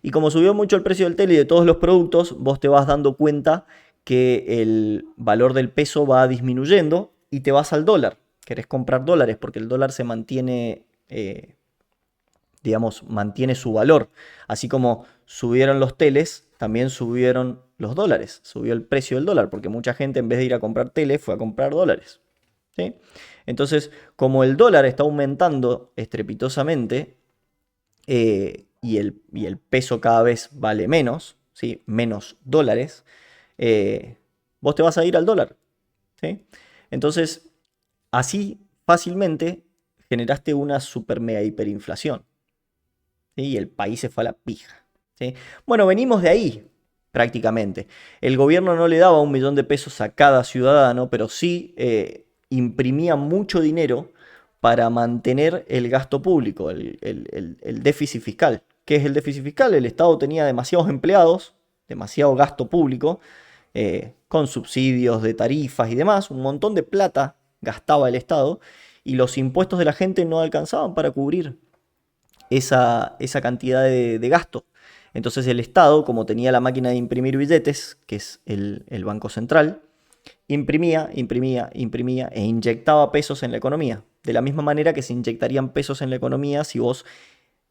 A: Y como subió mucho el precio del tele y de todos los productos, vos te vas dando cuenta que el valor del peso va disminuyendo y te vas al dólar. Querés comprar dólares porque el dólar se mantiene, digamos, mantiene su valor. Así como subieron los teles, también subieron los dólares. Subió el precio del dólar porque mucha gente en vez de ir a comprar tele fue a comprar dólares. ¿Sí? Entonces, como el dólar está aumentando estrepitosamente y el peso cada vez vale menos, ¿sí? Menos dólares, vos te vas a ir al dólar. ¿Sí? Entonces, así fácilmente generaste una super mega hiperinflación. ¿Sí? Y el país se fue a la pija. ¿Sí? Bueno, venimos de ahí prácticamente. El gobierno no le daba 1 millón de pesos a cada ciudadano, pero sí imprimía mucho dinero para mantener el gasto público, el déficit fiscal. ¿Qué es el déficit fiscal? El Estado tenía demasiados empleados, demasiado gasto público, con subsidios de tarifas y demás, un montón de plata gastaba el Estado y los impuestos de la gente no alcanzaban para cubrir esa cantidad de gasto. Entonces el Estado, como tenía la máquina de imprimir billetes, que es el Banco Central, imprimía e inyectaba pesos en la economía. De la misma manera que se inyectarían pesos en la economía si vos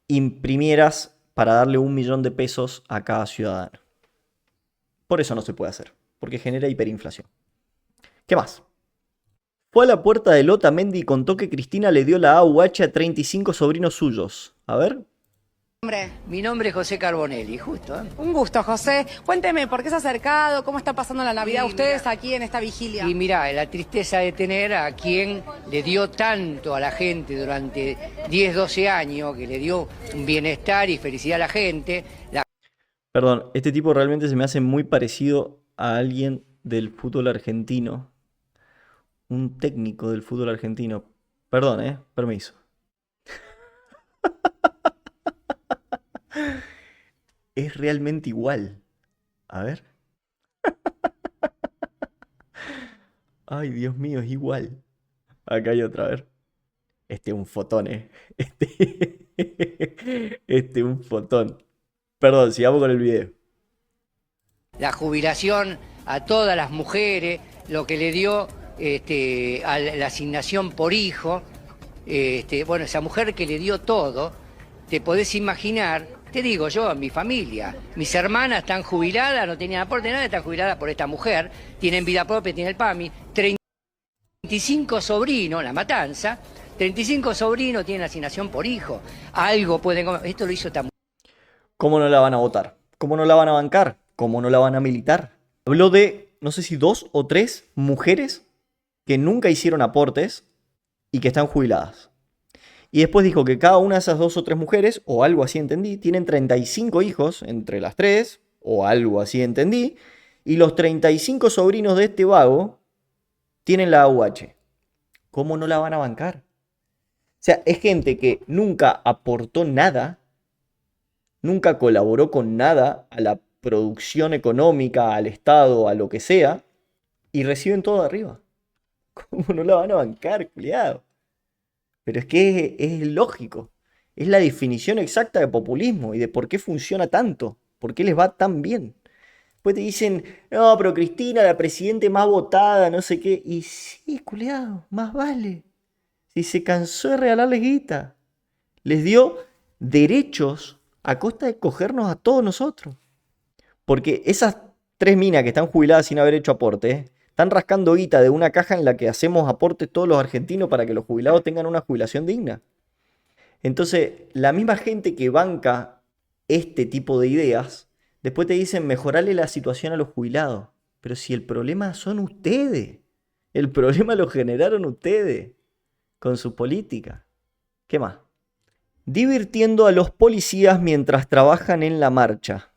A: imprimieras para darle 1 millón de pesos a cada ciudadano. Por eso no se puede hacer, porque genera hiperinflación. ¿Qué más? Fue a la puerta de Otamendi y contó que Cristina le dio la AUH a 35 sobrinos suyos. A ver.
T: Mi nombre es José Carbonelli, justo.
U: Un gusto, José. Cuénteme, ¿por qué se ha acercado? ¿Cómo está pasando la Navidad ustedes aquí en esta vigilia?
T: Y mirá, la tristeza de tener a quien le dio tanto a la gente durante 10, 12 años, que le dio un bienestar y felicidad a la gente.
A: Perdón, este tipo realmente se me hace muy parecido a alguien del fútbol argentino. Un técnico del fútbol argentino. Perdón, permiso. Es realmente igual. A ver. Ay, Dios mío, es igual. Acá hay otra, a ver. Este es un fotón, Este es un fotón. Perdón, sigamos con el video.
T: La jubilación a todas las mujeres, lo que le dio a la asignación por hijo. Bueno, esa mujer que le dio todo, te podés imaginar. Te digo yo, a mi familia, mis hermanas están jubiladas, no tenían aporte, nada, están jubiladas por esta mujer, tienen vida propia, tienen el PAMI, 35 sobrinos, la matanza, 35 sobrinos tienen asignación por hijo, algo pueden comer, esto lo hizo esta mujer.
A: ¿Cómo no la van a votar? ¿Cómo no la van a bancar? ¿Cómo no la van a militar? Habló de, no sé si 2 o 3 mujeres que nunca hicieron aportes y que están jubiladas. Y después dijo que cada una de esas 2 o 3 mujeres, o algo así entendí, tienen 35 hijos entre las 3, o algo así entendí, y los 35 sobrinos de este vago tienen la AUH. ¿Cómo no la van a bancar? O sea, es gente que nunca aportó nada, nunca colaboró con nada a la producción económica, al Estado, a lo que sea, y reciben todo de arriba. ¿Cómo no la van a bancar, culiado? Pero es que es lógico. Es la definición exacta de populismo y de por qué funciona tanto. Por qué les va tan bien. Después te dicen, no, pero Cristina, la presidenta más votada, no sé qué. Y sí, culiado, más vale. Si se cansó de regalarles guita. Les dio derechos a costa de cogernos a todos nosotros. Porque esas 3 minas que están jubiladas sin haber hecho aporte, están rascando guita de una caja en la que hacemos aportes todos los argentinos para que los jubilados tengan una jubilación digna. Entonces, la misma gente que banca este tipo de ideas, después te dicen mejorarle la situación a los jubilados. Pero si el problema son ustedes. El problema lo generaron ustedes con su política. ¿Qué más? Divirtiendo a los policías mientras trabajan en la marcha.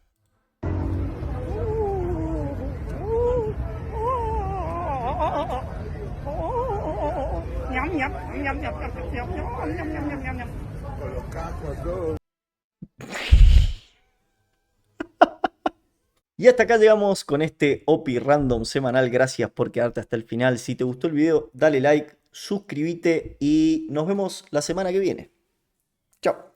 A: Y hasta acá llegamos con este OPI Random semanal. Gracias por quedarte hasta el final. Si te gustó el video, dale like, suscríbete y nos vemos la semana que viene. Chao.